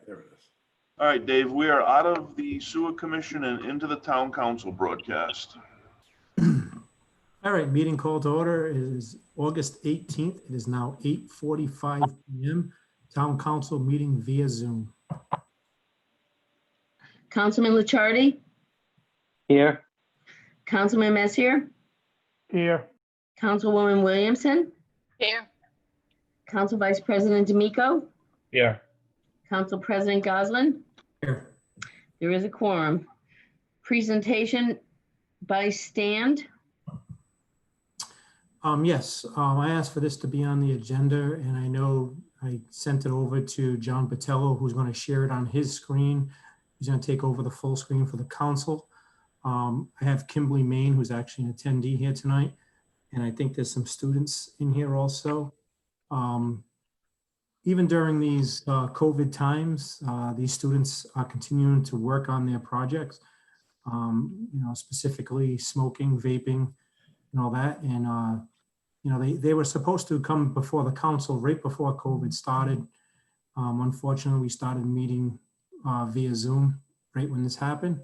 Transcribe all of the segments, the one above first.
There it is. All right, Dave, we are out of the sewer commission and into the town council broadcast. All right, meeting called to order. It is August 18th. It is now 8:45 p.m. Town council meeting via Zoom. Councilman Licciardi, Here. Councilman Messier, Here. Councilwoman Williamson, Here. Council Vice President D'Amico, Here. Council President Goslin. Here. There is a quorum. Presentation by stand. Yes, I asked for this to be on the agenda, and I know I sent it over to John Patello, who's going to share it on his screen. He's going to take over the full screen for the council. I have Kimberly Main, who's actually an attendee here tonight, and I think there's some students in here also. Even during these COVID times, these students are continuing to work on their projects, specifically smoking, vaping, and all that. And, they were supposed to come before the council right before COVID started. Unfortunately, we started meeting via Zoom right when this happened.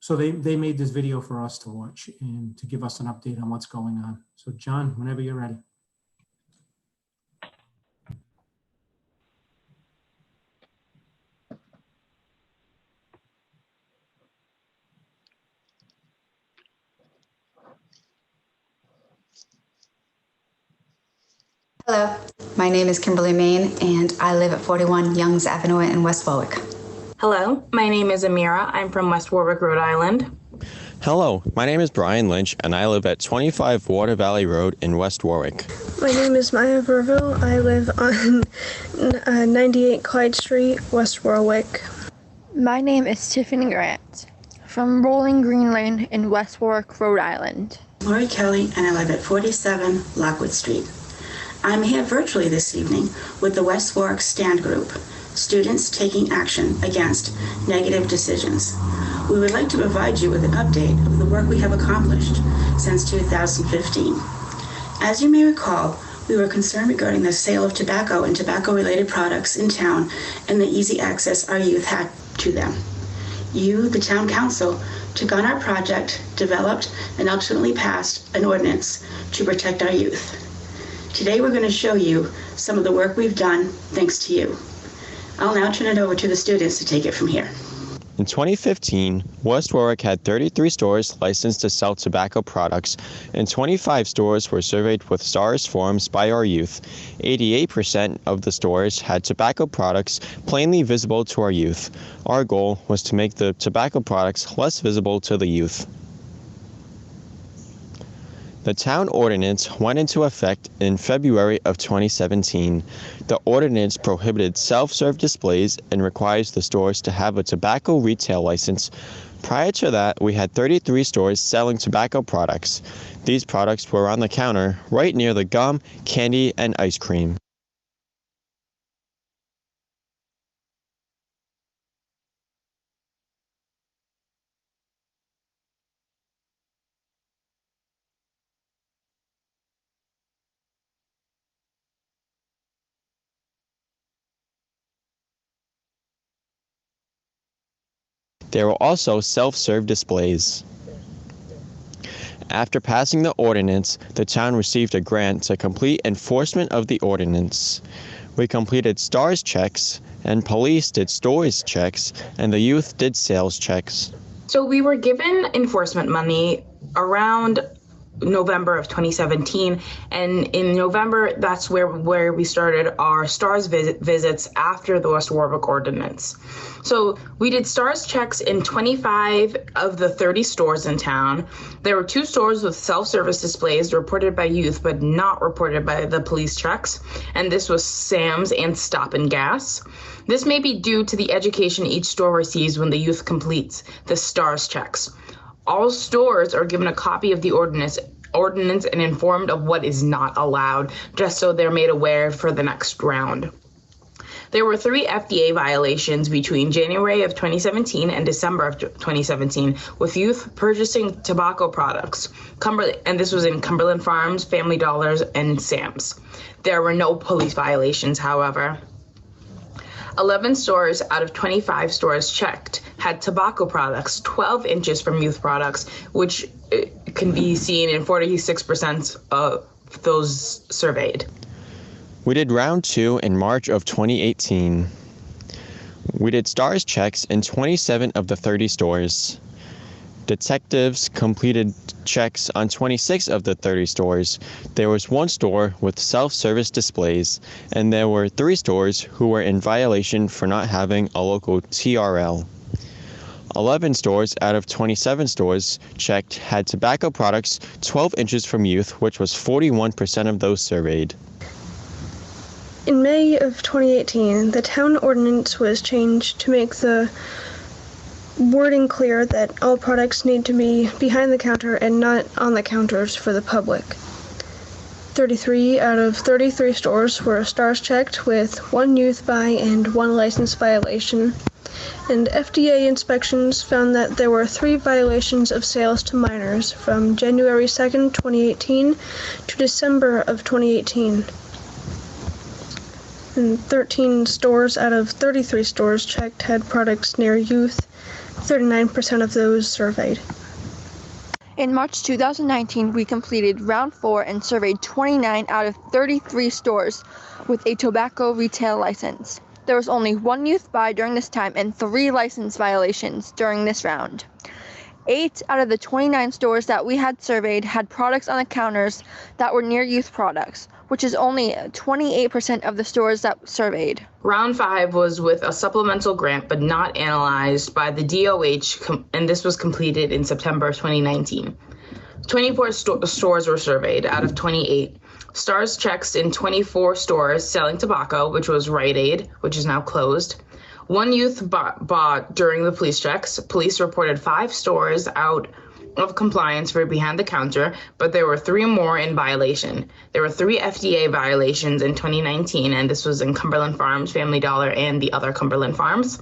So they made this video for us to watch and to give us an update on what's going on. So John, whenever you're ready. Hello, my name is Kimberly Main, and I live at 41 Youngs Avenue in West Warwick. Hello, my name is Amira. I'm from West Warwick, Rhode Island. Hello, my name is Brian Lynch, and I live at 25 Water Valley Road in West Warwick. My name is Maya Verville. I live on 98 Clyde Street, West Warwick. My name is Tiffany Grant from Rolling Green Lane in West Warwick, Rhode Island. Lori Kelly, and I live at 47 Lockwood Street. I'm here virtually this evening with the West Warwick Stand Group, Students Taking Action Against Negative Decisions. We would like to provide you with an update of the work we have accomplished since 2015. As you may recall, we were concerned regarding the sale of tobacco and tobacco-related products in town and the easy access our youth had to them. You, the town council, took on our project, developed, and ultimately passed an ordinance to protect our youth. Today we're going to show you some of the work we've done thanks to you. I'll now turn it over to the students to take it from here. In 2015, West Warwick had 33 stores licensed to sell tobacco products, and 25 stores were surveyed with STARS forms by our youth. 88% of the stores had tobacco products plainly visible to our youth. Our goal was to make the tobacco products less visible to the youth. The town ordinance went into effect in February of 2017. The ordinance prohibited self-serve displays and requires the stores to have a tobacco retail license. Prior to that, we had 33 stores selling tobacco products. These products were on the counter right near the gum, candy, and ice cream. There were also self-serve displays. After passing the ordinance, the town received a grant to complete enforcement of the ordinance. We completed STARS checks, and police did stores checks, and the youth did sales checks. So we were given enforcement money around November of 2017, and in November that's where we started our STARS visits after the West Warwick ordinance. So we did STARS checks in 25 of the 30 stores in town. There were 2 stores with self-service displays reported by youth but not reported by the police checks, and this was Sam's and Stop and Gas. This may be due to the education each store receives when the youth completes the STARS checks. All stores are given a copy of the ordinance and informed of what is not allowed, just so they're made aware for the next round. There were 3 FDA violations between January of 2017 and December of 2017 with youth purchasing tobacco products, and this was in Cumberland Farms, Family Dollars, and Sam's. There were no police violations, however. 11 stores out of 25 stores checked had tobacco products 12 inches from youth products, which can be seen in 46% of those surveyed. We did round 2 in March of 2018. We did STARS checks in 27 of the 30 stores. Detectives completed checks on 26 of the 30 stores. There was 1 store with self-service displays, and there were 3 stores who were in violation for not having a local TRL. 11 stores out of 27 stores checked had tobacco products 12 inches from youth, which was 41% of those surveyed. In May of 2018, the town ordinance was changed to make the wording clear that all products need to be behind the counter and not on the counters for the public. 33 out of 33 stores were STARS checked with 1 youth buy and 1 license violation. And FDA inspections found that there were 3 violations of sales to minors from January 2nd, 2018 to December of 2018. And 13 stores out of 33 stores checked had products near youth, 39% of those surveyed. In March 2019, we completed round 4 and surveyed 29 out of 33 stores with a tobacco retail license. There was only 1 youth buy during this time and 3 license violations during this round. 8 out of the 29 stores that we had surveyed had products on the counters that were near youth products, which is only 28% of the stores that surveyed. Round 5 was with a supplemental grant but not analyzed by the DOH, and this was completed in September of 2019. 24 stores were surveyed out of 28. STARS checks in 24 stores selling tobacco, which was Rite Aid, which is now closed. 1 youth bought during the police checks. Police reported 5 stores out of compliance for behind the counter, but there were 3 more in violation. There were 3 FDA violations in 2019, and this was in Cumberland Farms, Family Dollar, and the other Cumberland Farms.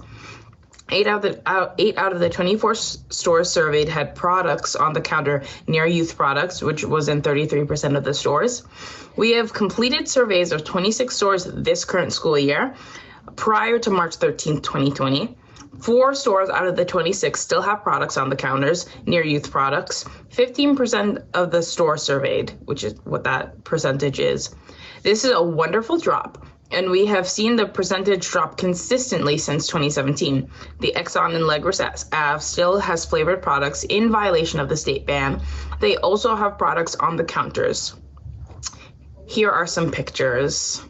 8 out of the 24 stores surveyed had products on the counter near youth products, which was in 33% of the stores. We have completed surveys of 26 stores this current school year prior to March 13th, 2020. 4 stores out of the 26 still have products on the counters near youth products. 15% of the stores surveyed, which is what that percentage is. This is a wonderful drop, and we have seen the percentage drop consistently since 2017. The Exxon and Legris Ave still has flavored products in violation of the state ban. They also have products on the counters. Here are some pictures.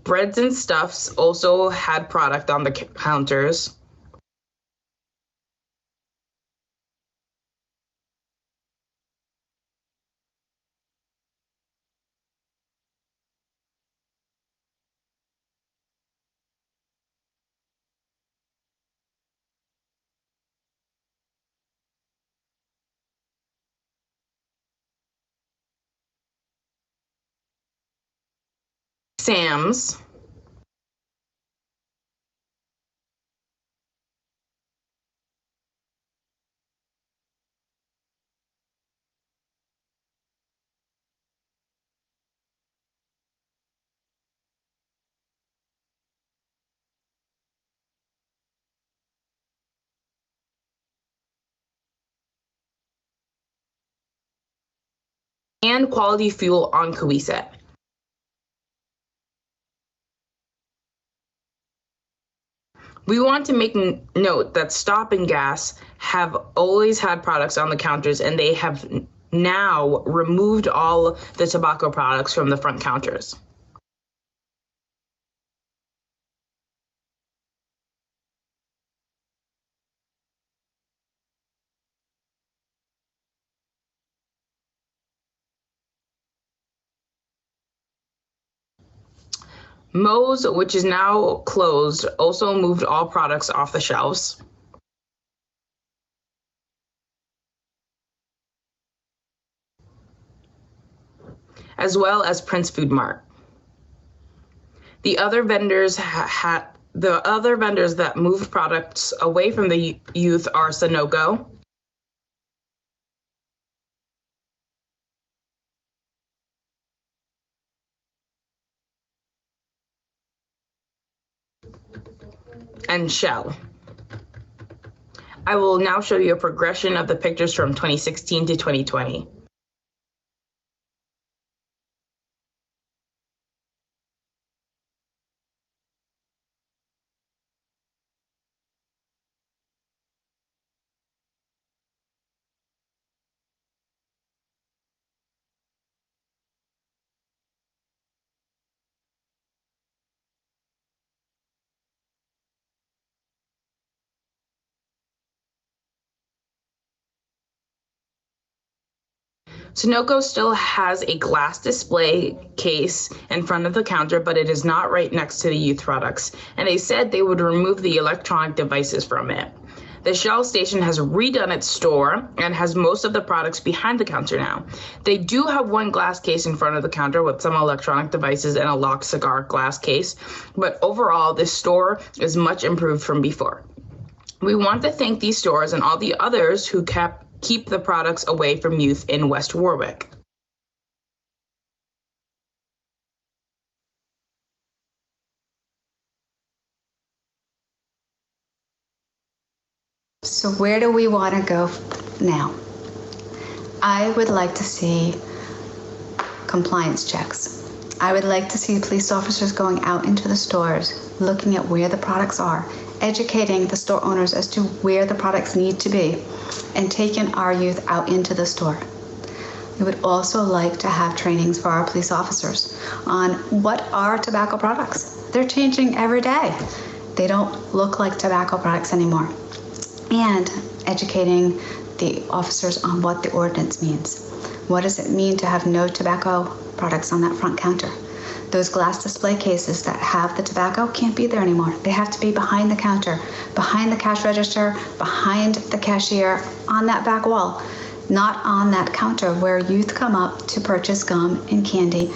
Breads and stuffs also had product on the counters. Sam's. And Quality Fuel on Coeset. We want to make note that Stop and Gas have always had products on the counters, and they have now removed all the tobacco products from the front counters. Moe's, which is now closed, also moved all products off the shelves. As well as Prince Food Mart. The other vendors The other vendors that move products away from the youth are Sunoco, and Shell. I will now show you a progression of the pictures from 2016 to 2020. Sunoco still has a glass display case in front of the counter, but it is not right next to the youth products. And they said they would remove the electronic devices from it. The Shell station has redone its store and has most of the products behind the counter now. They do have one glass case in front of the counter with some electronic devices and a locked cigar glass case, but overall, this store is much improved from before. We want to thank these stores and all the others who keep the products away from youth in West Warwick. So where do we want to go now? I would like to see compliance checks. I would like to see police officers going out into the stores, looking at where the products are, educating the store owners as to where the products need to be, and taking our youth out into the store. We would also like to have trainings for our police officers on what are tobacco products. They're changing every day. They don't look like tobacco products anymore. And educating the officers on what the ordinance means. What does it mean to have no tobacco products on that front counter? Those glass display cases that have the tobacco can't be there anymore. They have to be behind the counter, behind the cash register, behind the cashier, on that back wall, not on that counter where youth come up to purchase gum and candy,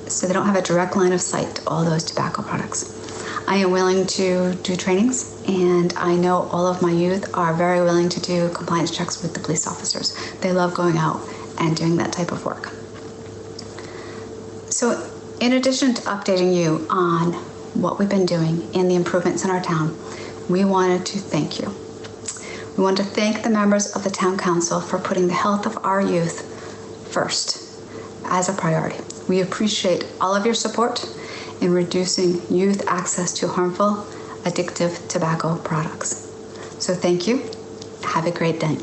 so they don't have a direct line of sight to all those tobacco products. I am willing to do trainings, and I know all of my youth are very willing to do compliance checks with the police officers. They love going out and doing that type of work. So in addition to updating you on what we've been doing and the improvements in our town, we wanted to thank you. We want to thank the members of the town council for putting the health of our youth first as a priority. We appreciate all of your support in reducing youth access to harmful, addictive tobacco products. So thank you. Have a great day.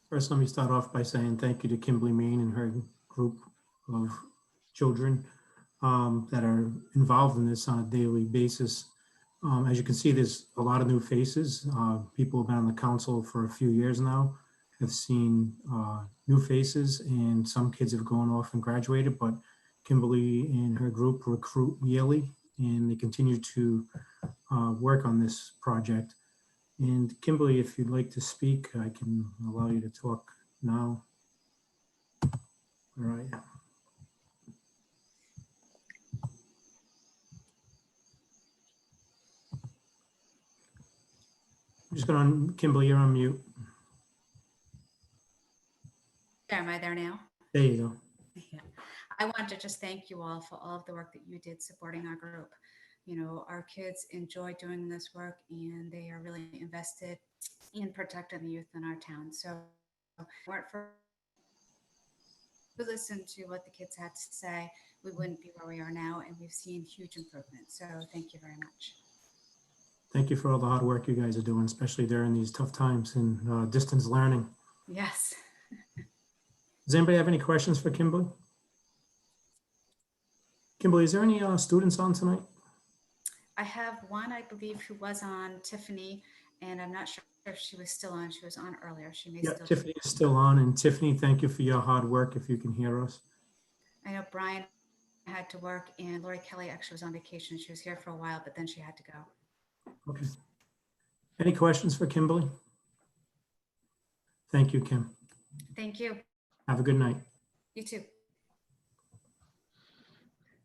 First, let me start off by saying thank you to Kimberly Main and her group of children that are involved in this on a daily basis. As you can see, there's a lot of new faces. People who've been on the council for a few years now have seen new faces, and some kids have gone off and graduated, but Kimberly and her group recruit yearly, and they continue to work on this project. And Kimberly, if you'd like to speak, I can allow you to talk now. All right. I'm just going to, Kimberly, you're on mute. Am I there now? There you go. Yeah. I want to just thank you all for all of the work that you did supporting our group. You know, our kids enjoy doing this work, and they are really invested in protecting the youth in our town. So if it weren't for listen to what the kids had to say, we wouldn't be where we are now, and we've seen huge improvements. So thank you very much. Thank you for all the hard work you guys are doing, especially during these tough times and distance learning. Yes. Does anybody have any questions for Kimberly? Kimberly, is there any students on tonight? I have one, I believe, who was on, Tiffany, and I'm not sure if she was still on. She was on earlier. She may still. Tiffany is still on. And Tiffany, thank you for your hard work, if you can hear us. I know Brian had to work, and Lori Kelly actually was on vacation. She was here for a while, but then she had to go. Okay. Any questions for Kimberly? Thank you, Kim. Thank you. Have a good night. You too.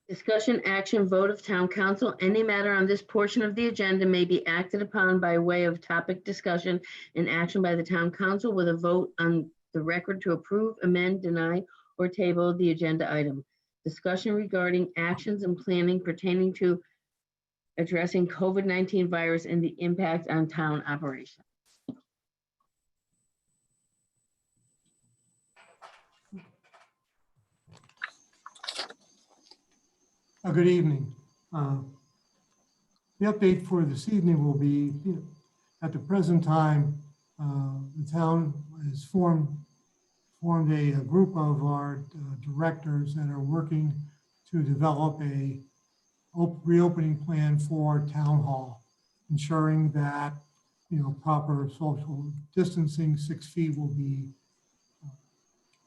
Discussion, action, vote of town council. Any matter on this portion of the agenda may be acted upon by way of topic discussion and action by the town council with a vote on the record to approve, amend, deny, or table the agenda item. Discussion regarding actions and planning pertaining to addressing COVID-19 virus and the impact on town operations. Good evening. The update for this evening will be, at the present time, the town has formed a group of our directors that are working to develop a reopening plan for town hall, ensuring that proper social distancing, 6 feet, will be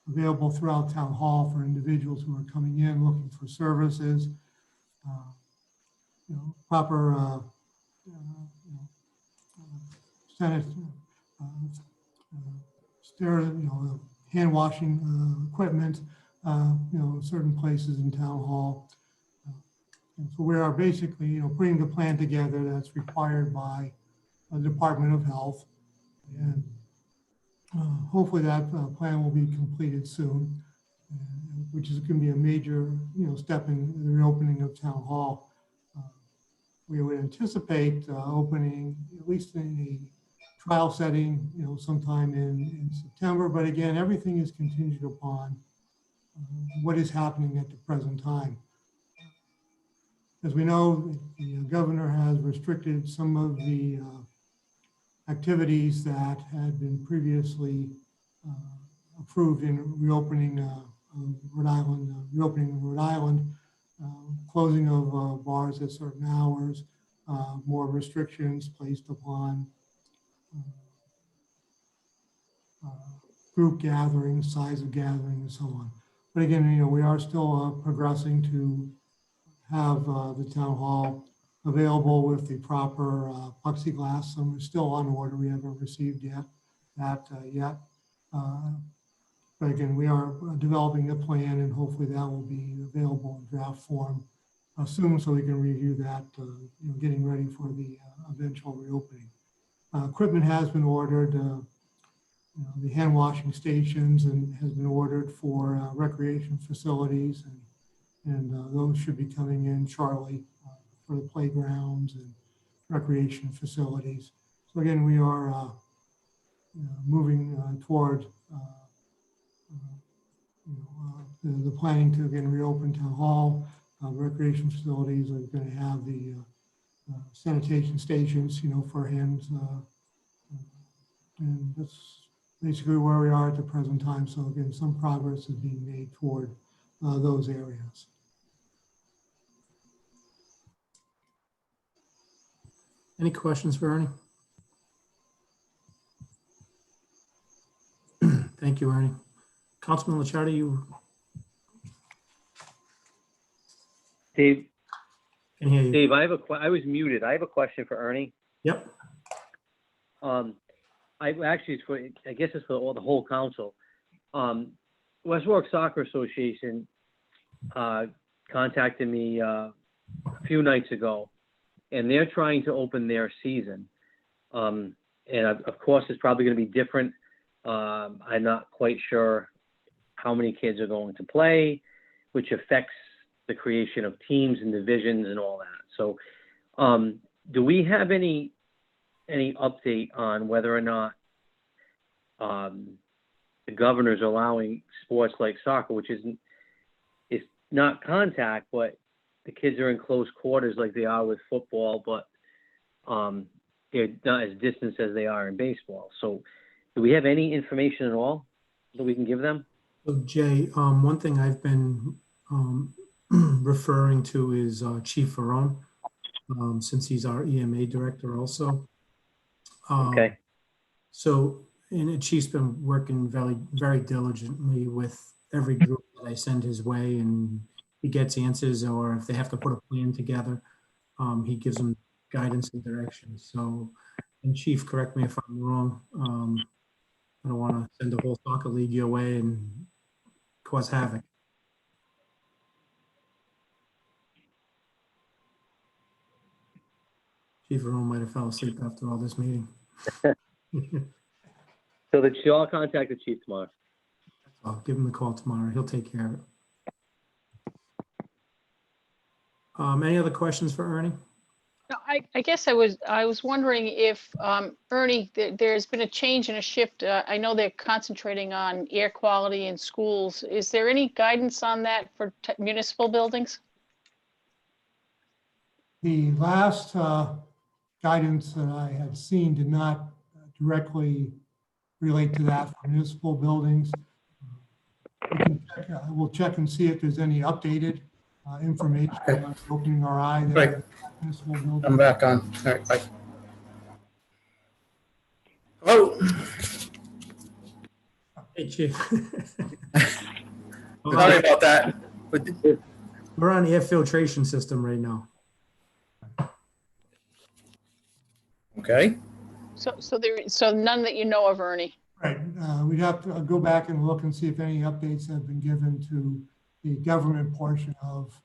available throughout town hall for individuals who are coming in looking for services. Proper hand washing equipment, certain places in town hall. And so we are basically, putting the plan together that's required by the Department of Health, and hopefully that plan will be completed soon, which is going to be a major, step in the reopening of town hall. We would anticipate opening at least in a trial setting, sometime in September. But again, everything is contingent upon what is happening at the present time. As we know, the governor has restricted some of the activities that had been previously approved in reopening Rhode Island, closing of bars at certain hours, more restrictions placed upon group gatherings, size of gathering, and so on. But again, we are still progressing to have the town hall available with the proper plexiglass. Some are still on order. We haven't received that yet. But again, we are developing a plan, and hopefully that will be available in draft form soon, so we can review that, getting ready for the eventual reopening. Equipment has been ordered. The hand washing stations has been ordered for recreation facilities, and those should be coming in shortly for the playgrounds and recreation facilities. So again, we are moving toward the planning to again reopen town hall. Recreation facilities are going to have the sanitation stations, for hands, and that's basically where we are at the present time. So again, some progress is being made toward those areas. Any questions for Ernie? Thank you, Ernie. Councilman Licciardi, you Dave, can hear you. Dave, I was muted. I have a question for Ernie. Yep. I guess it's for the whole council. West Warwick Soccer Association contacted me a few nights ago, and they're trying to open their season. And of course, it's probably going to be different. I'm not quite sure how many kids are going to play, which affects the creation of teams and divisions and all that. So do we have any update on whether or not the governor's allowing sports like soccer, which it's not contact, but the kids are in close quarters like they are with football, but they're not as distant as they are in baseball. So do we have any information at all that we can give them? So Jay, one thing I've been referring to is Chief Varone, since he's our EMA director also. Okay. So, and Chief's been working very, very diligently with every group that I send his way, and he gets answers, or if they have to put a plan together, he gives them guidance and direction. So, and Chief, correct me if I'm wrong, I don't want to send the whole soccer league your way and cause havoc. Chief Varone might have fell asleep after all this meeting. So that you'll contact the chief tomorrow. I'll give him a call tomorrow. He'll take care of it. Any other questions for Ernie? No, I guess I was wondering if, Ernie, there's been a change and a shift. I know they're concentrating on air quality in schools. Is there any guidance on that for municipal buildings? The last guidance that I had seen did not directly relate to that for municipal buildings. We'll check and see if there's any updated information on opening our eye there. Right. Municipal buildings. I'm back on. All right, bye. Hello. Hey, Chief. Sorry about that. But We're on the air filtration system right now. okay. So none that you know of, Ernie? Right, we'd have to go back and look and see if any updates have been given to the government portion of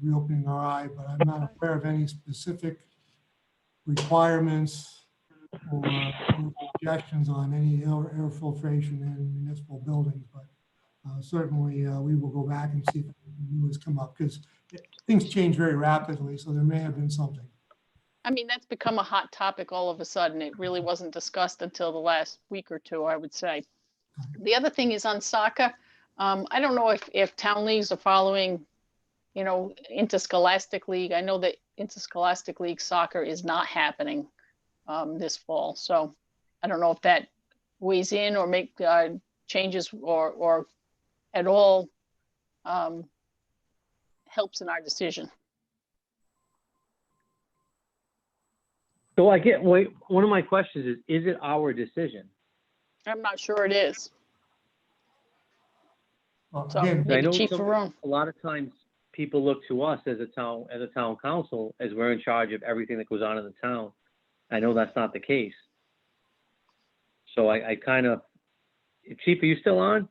reopening our eye, but I'm not aware of any specific requirements or suggestions on any air filtration in municipal buildings, but certainly we will go back and see if anything new has come up, because things change very rapidly, so there may have been something. I mean, that's become a hot topic all of a sudden. It really wasn't discussed until the last week or two, I would say. The other thing is on soccer. I don't know if town leagues are following, interscholastic league. I know that interscholastic league soccer is not happening this fall. So I don't know if that weighs in or make changes or at all helps in our decision. So one of my questions is it our decision? I'm not sure it is. Well, So again, I maybe know Chief Varone. a lot of times people look to us as a town council as we're in charge of everything that goes on in the town. I know that's not the case. So I kind of, Chief, are you still on?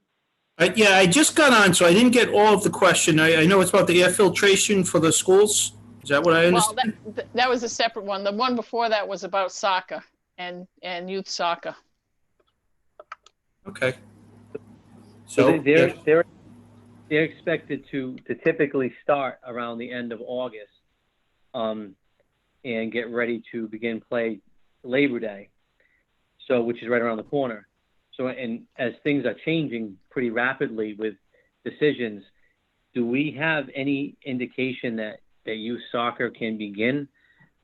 Yeah, I just got on, so I didn't get all of the question. I know it's about the air filtration for the schools. Is that what I Well, understand? that was a separate one. The one before that was about soccer and youth soccer. Okay. So yeah. they're expected to typically start around the end of August, and get ready to begin play Labor Day. So, which is right around the corner. So, and as things are changing pretty rapidly with decisions, do we have any indication that youth soccer can begin?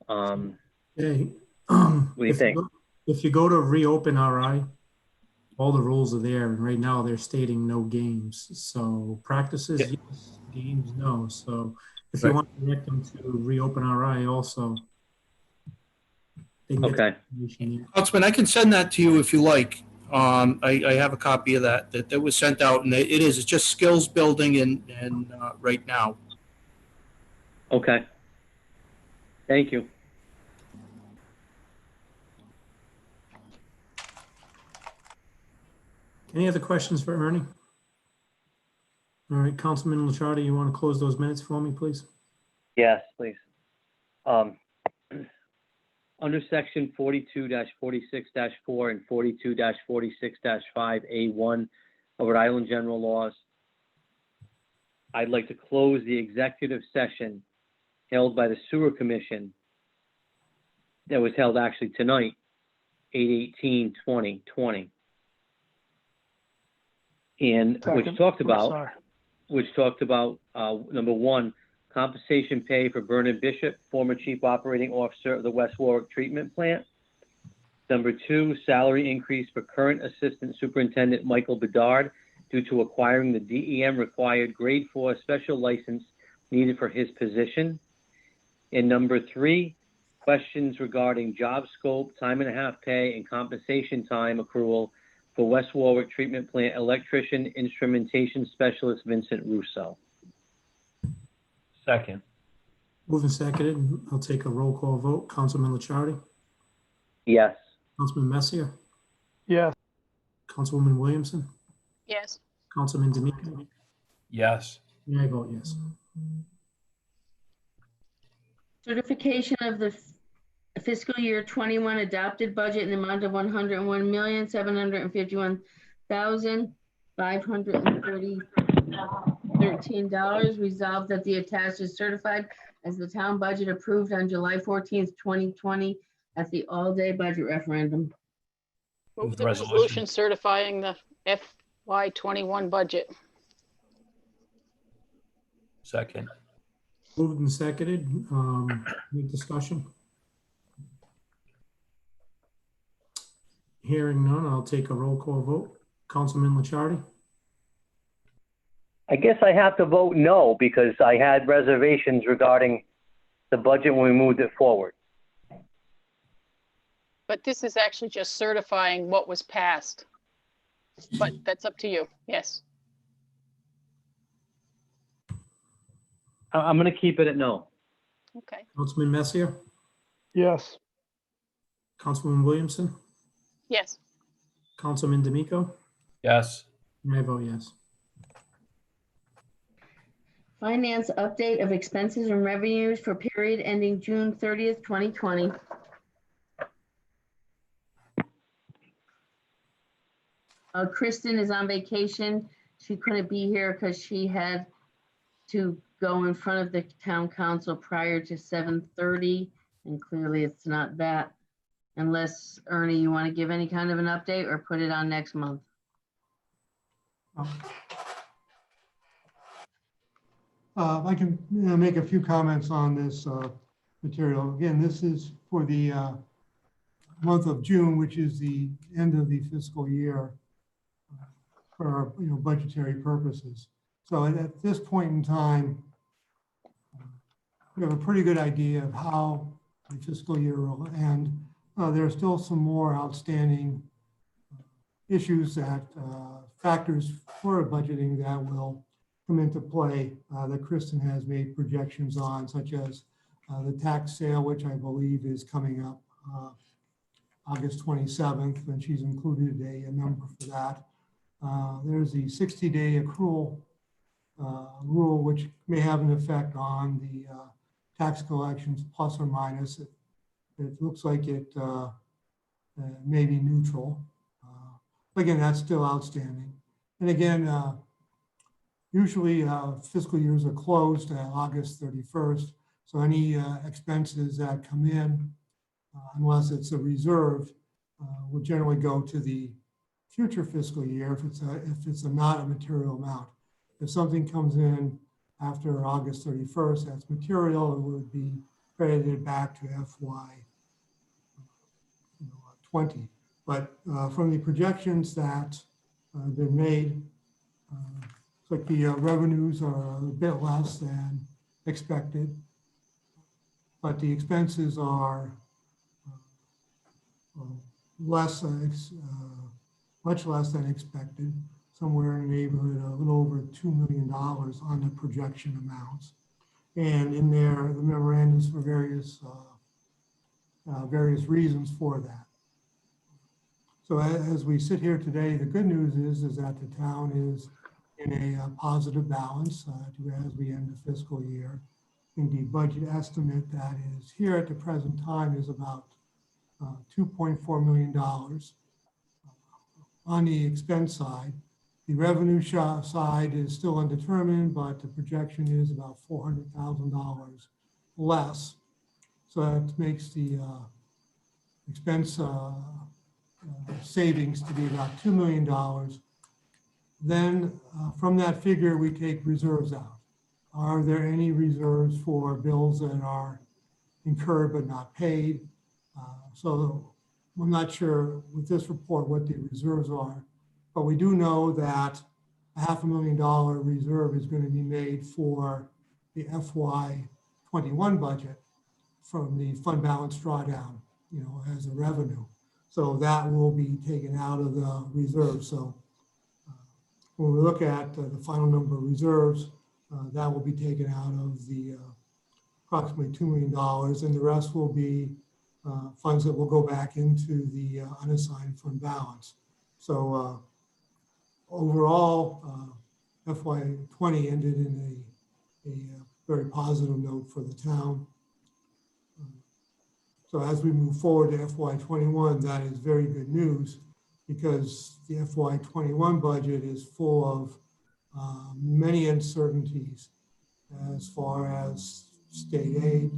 Okay. What do you think? If you go to reopen RI, all the rules are there, and right now they're stating no games. So practices, yes, games, no. So if you want to direct them to reopen RI also, they can get Okay. the information there. Councilman, I can send that to you if you like. I have a copy of that was sent out, and it's just skills building and right now. Okay. Thank you. Any other questions for Ernie? All right, Councilman Licciardi, you want to close those minutes for me, please? Yes, please. Under section 42-46-4 and 42-46-5A1 of Rhode Island General Laws, I'd like to close the executive session held by the Sewer Commission that was held actually tonight, 8/18/2020. And which talked about number one, compensation pay for Bernard Bishop, former Chief Operating Officer of the West Warwick Treatment Plant. Number two, salary increase for current Assistant Superintendent Michael Bedard due to acquiring the DEM required grade 4 special license needed for his position. And number three, questions regarding job scope, time and a half pay, and compensation time accrual for West Warwick Treatment Plant Electrician Instrumentation Specialist Vincent Russo. Second. Moving seconded. I'll take a roll call vote. Councilman Licciardi? Yes. Councilman Messier? Yes. Councilwoman Williamson? Yes. Councilman D'Amico? Yes. And I vote yes. Certification of the fiscal year 21 adopted budget in the amount of $101,751,513. Resolved that the attached is certified as the town budget approved on July 14th, 2020 at the all-day budget referendum. Move the resolution certifying the FY21 budget. Second. Moved and seconded. Any discussion? Hearing none, I'll take a roll call vote. Councilman Licciardi? I guess I have to vote no because I had reservations regarding the budget when we moved it forward. But this is actually just certifying what was passed. But that's up to you. Yes. I'm going to keep it at no. Okay. Councilman Messier? Yes. Councilman Williamson? Yes. Councilman D'Amico? Yes. And I vote yes. Finance update of expenses and revenues for period ending June 30th, 2020. Kristen is on vacation. She couldn't be here because she had to go in front of the town council prior to 7:30, and clearly it's not that. Unless, Ernie, you want to give any kind of an update or put it on next month? I can make a few comments on this material. Again, this is for the month of June, which is the end of the fiscal year for budgetary purposes. So at this point in time, we have a pretty good idea of how the fiscal year will end. There are still some more outstanding issues that factors for budgeting that will come into play that Kristen has made projections on, such as the tax sale, which I believe is coming up August 27th, and she's included a number for that. There's the 60-day accrual rule, which may have an effect on the tax collections, plus or minus. It looks like it may be neutral. Again, that's still outstanding. And again, usually fiscal years are closed at August 31st. So any expenses that come in, unless it's a reserve, will generally go to the future fiscal year if it's not a material amount. If something comes in after August 31st, that's material, it would be credited back to FY 20. But from the projections that have been made, it's like the revenues are a bit less than expected, but the expenses are much less than expected, somewhere in the neighborhood of a little over $2 million on the projection amounts. And in there, the memorandums for various reasons for that. So as we sit here today, the good news is that the town is in a positive balance as we end the fiscal year. I think the budget estimate that is here at the present time is about $2.4 million. On the expense side, the revenue side is still undetermined, but the projection is about $400,000 less. So that makes the expense savings to be about $2 million. Then from that figure, we take reserves out. Are there any reserves for bills that are incurred but not paid? So I'm not sure with this report what the reserves are, but we do know that a $500,000 reserve is going to be made for the FY21 budget from the fund balance drawdown, as a revenue. So that will be taken out of the reserve. So when we look at the final number of reserves, that will be taken out of the approximately $2 million, and the rest will be funds that will go back into the unassigned fund balance. So overall, FY20 ended in a very positive note for the town. So as we move forward to FY21, that is very good news because the FY21 budget is full of many uncertainties as far as state aid.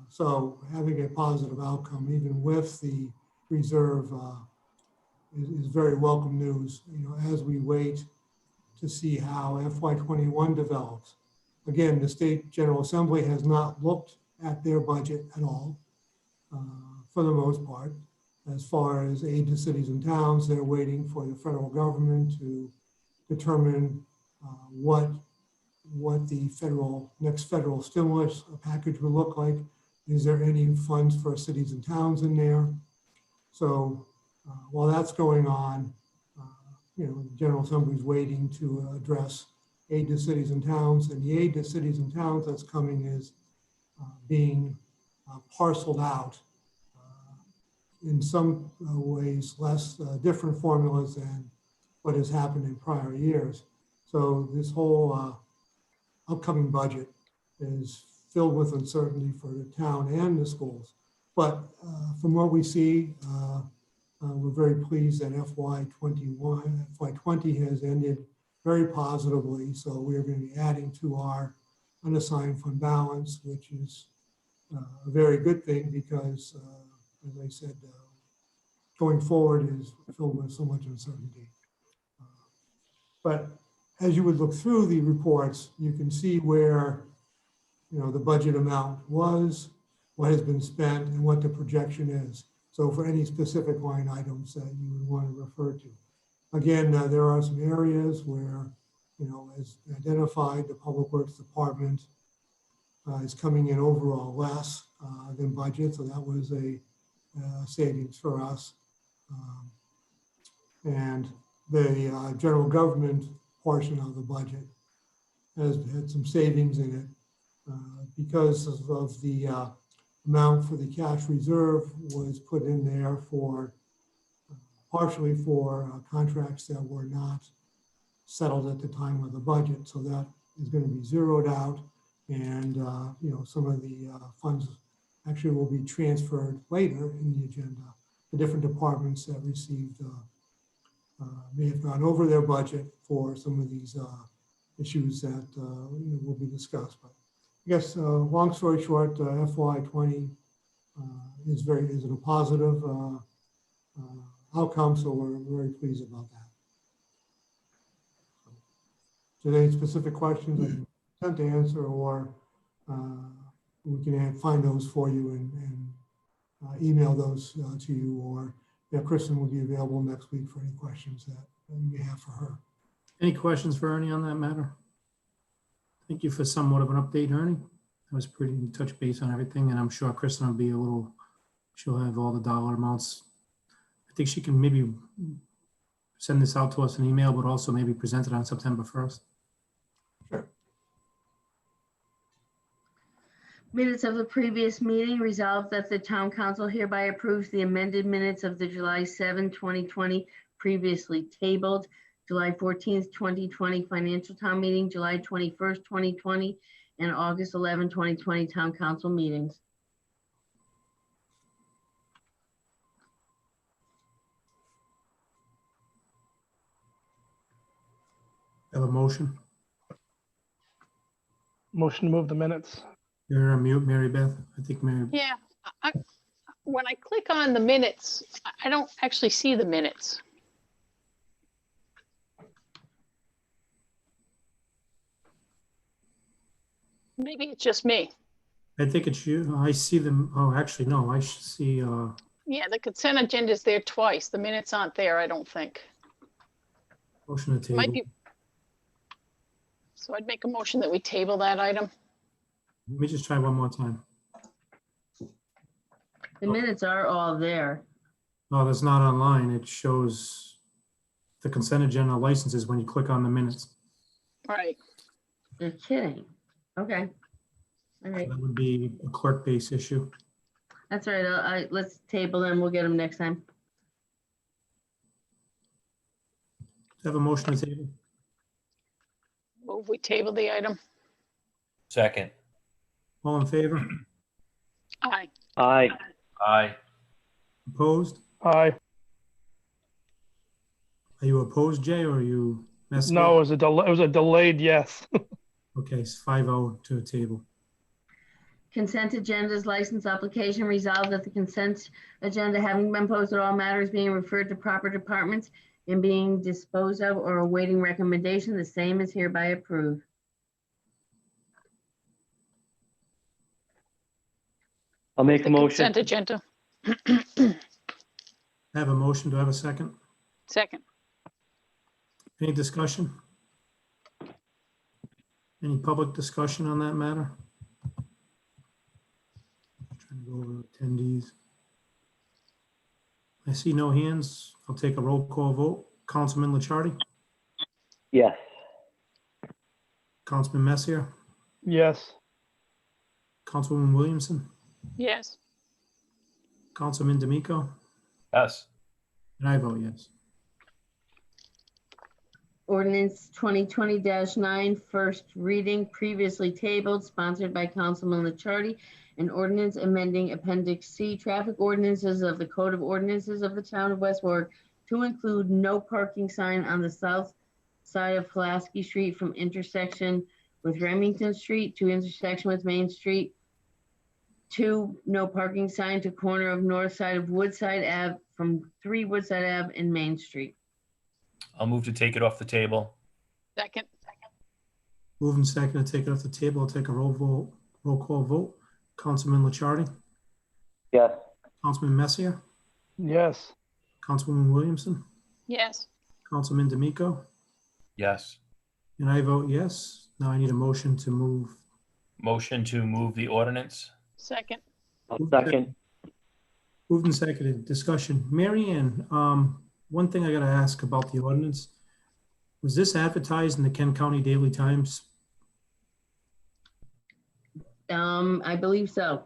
So having a positive outcome, even with the reserve, is very welcome news. You know, as we wait to see how FY21 develops. Again, the State General Assembly has not looked at their budget at all, for the most part. As far as aid to cities and towns, they're waiting for the federal government to determine what the next federal stimulus package will look like. Is there any funds for cities and towns in there? So while that's going on, you know, the General Assembly is waiting to address aid to cities and towns, and the aid to cities and towns that's coming is being parceled out in some ways, less different formulas than what has happened in prior years. So this whole upcoming budget is filled with uncertainty for the town and the schools. But from what we see, we're very pleased that FY20 has ended very positively. So we are going to be adding to our unassigned fund balance, which is a very good thing because, as I said, going forward is filled with so much uncertainty. But as you would look through the reports, you can see where, you know, the budget amount was, what has been spent, and what the projection is. So for any specific line items that you would want to refer to. Again, there are some areas where, you know, as identified, the Public Works Department is coming in overall less than budget. So that was a savings for us. And the general government portion of the budget has had some savings in it because of the amount for the cash reserve was put in there for partially for contracts that were not settled at the time of the budget. So that is going to be zeroed out, and you know, some of the funds actually will be transferred later in the agenda. The different departments that received may have gone over their budget for some of these issues that you know, will be discussed. But I guess long story short, FY20 is a positive outcome, so we're very pleased about that. So any specific questions I can attempt to answer, or we can find those for you and email those to you, or Kristen will be available next week for any questions that you may have for her. Any questions for Ernie on that matter? Thank you for somewhat of an update, Ernie. That was pretty touch base on everything, and I'm sure Kristen will be she'll have all the dollar amounts. I think she can maybe send this out to us in email, but also maybe present it on September 1st. Sure. Minutes of the previous meeting. Resolved that the town council hereby approves the amended minutes of the July 7, 2020 previously tabled, July 14th, 2020 financial town meeting, July 21st, 2020, and August 11, 2020 town council meetings. Have a motion? Motion to move the minutes. You're on mute, Mary Beth. I think Mary. Yeah, when I click on the minutes, I don't actually see the minutes. Maybe it's just me. I think it's you. I see them. Oh, actually, no, I should see. Yeah, the consent agenda is there twice. The minutes aren't there, I don't think. Motion to Might table. be. So I'd make a motion that we table that item. Let me just try one more time. The minutes are all there. No, that's not online. It shows the consent agenda licenses when you click on the minutes. Right. You're kidding. Okay. All right. That would be a clerk-based issue. That's all right. Let's table them. We'll get them next time. Have a motion to table. Move we table the item. Second. All in favor? Aye. Aye. Aye. Opposed? Aye. Are you opposed, Jay, or are you? Messier? No, it was a delayed yes. Okay, it's 5-0 to table. Consent agendas, license application, resolved that the consent agenda having been posted, all matters being referred to proper departments and being disposed of or awaiting recommendation, the same is hereby approved. I'll make a The motion. consent agenda. I have a motion. Do I have a second? Second. Any discussion? Any public discussion on that matter? Trying to go over attendees. I see no hands. I'll take a roll call vote. Councilman Licciardi, Yes. Councilman Messier, Yes. Councilwoman Williamson, Yes. Councilman D'Amico, Yes. and I vote yes. Ordinance 2020-9, first reading, previously tabled, sponsored by Councilman Licciardi. An ordinance amending Appendix C, traffic ordinances of the Code of Ordinances of the Town of West Warwick to include no parking sign on the south side of Pulaski Street from intersection with Remington Street to intersection with Main Street. 2, no parking sign to corner of north side of Woodside Ave from 3 Woodside Ave and Main Street. I'll move to take it off the table. Second. Moving second to take it off the table. I'll take a roll call vote. Councilman Licciardi, Yes. Councilman Messier, Yes. Councilwoman Williamson, Yes. Councilman D'Amico, Yes. and I vote yes. Now I need a motion to move. Motion to move the ordinance. Second. Second. Moved and seconded. Discussion. Mary Ann, one thing I gotta ask about the ordinance. Was this advertised in the Kent County Daily Times? I believe so.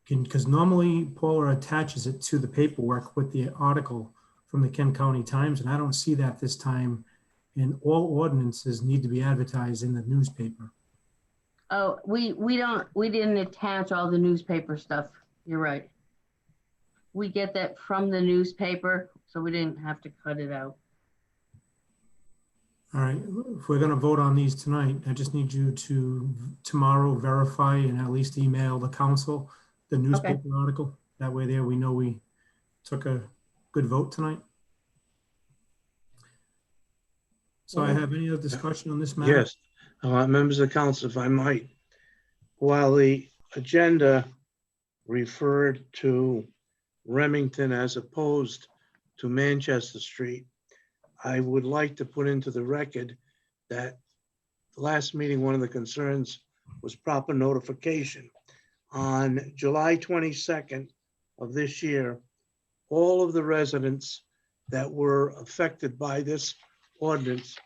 Because normally Paula attaches it to the paperwork with the article from the Kent County Times, and I don't see that this time. And all ordinances need to be advertised in the newspaper. Oh, we didn't attach all the newspaper stuff. You're right. We get that from the newspaper, so we didn't have to cut it out. All right, if we're gonna vote on these tonight, I just need you to tomorrow verify and at least email the council the newspaper article. That way there we know we took a good vote tonight. So I have any other discussion on this matter? Yes, members of the council, if I might, while the agenda referred to Remington as opposed to Manchester Street, I would like to put into the record that the last meeting, one of the concerns was proper notification. On July 22nd of this year, all of the residents that were affected by this ordinance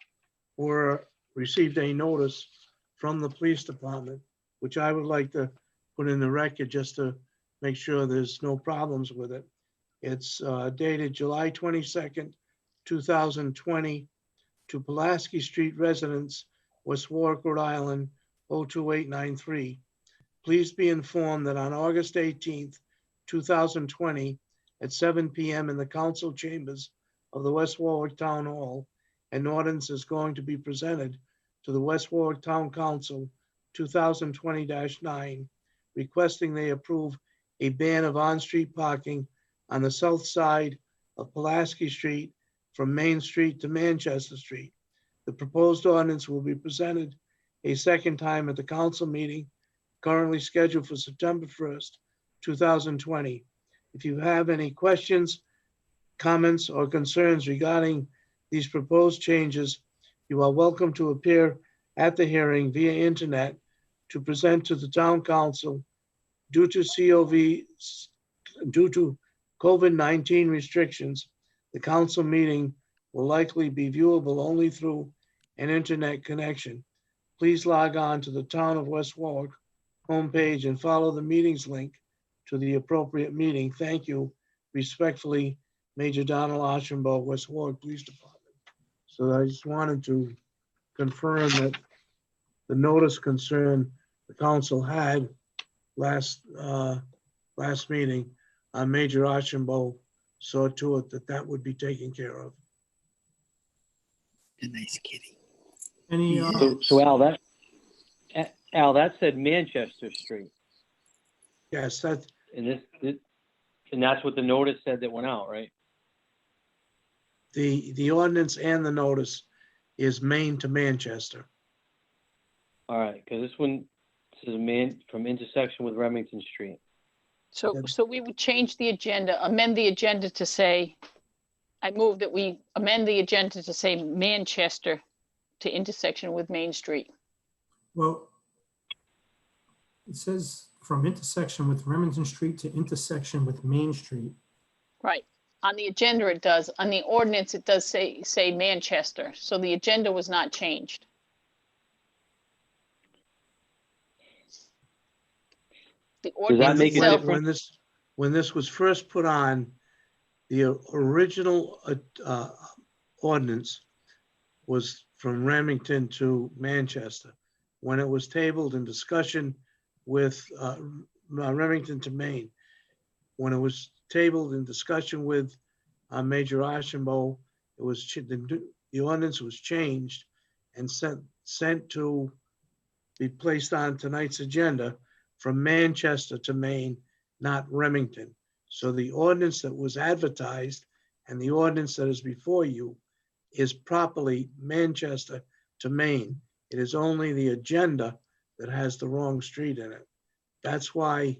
received a notice from the police department, which I would like to put in the record just to make sure there's no problems with it. It's dated July 22nd, 2020 to Pulaski Street residents, West Warwick, Rhode Island, 02893. Please be informed that on August 18th, 2020 at 7 p.m. in the council chambers of the West Warwick Town Hall, an ordinance is going to be presented to the West Warwick Town Council 2020-9, requesting they approve a ban of on-street parking on the south side of Pulaski Street from Main Street to Manchester Street. The proposed ordinance will be presented a second time at the council meeting currently scheduled for September 1st, 2020. If you have any questions, comments, or concerns regarding these proposed changes, you are welcome to appear at the hearing via internet to present to the town council. Due to COVID-19 restrictions, the council meeting will likely be viewable only through an internet connection. Please log on to the Town of West Warwick homepage and follow the meetings link to the appropriate meeting. Thank you. Respectfully, Major Donald Archambault, West Warwick Police Department. So I just wanted to confirm that the notice concern the council had last meeting, Major Archambault saw to it that that would be taken care of. A nice kitty. Any, So Al, that said Manchester Street. Yes, that, And and that's what the notice said that went out, right? the ordinance and the notice is Maine to Manchester. All right, because this one says from intersection with Remington Street. So we would change the agenda, amend the agenda to say, I move that we amend the agenda to say Manchester to intersection with Main Street. well, it says from intersection with Remington Street to intersection with Main Street. Right. On the agenda, it does. On the ordinance, it does say Manchester. So the agenda was not changed. The ordinance make a itself, difference? When this was first put on, the original ordinance was from Remington to Manchester. When it was tabled in discussion with Remington to Maine, when it was tabled in discussion with Major Archambault, it was the ordinance was changed and sent to be placed on tonight's agenda from Manchester to Maine, not Remington. So the ordinance that was advertised and the ordinance that is before you is properly Manchester to Maine. It is only the agenda that has the wrong street in it. That's why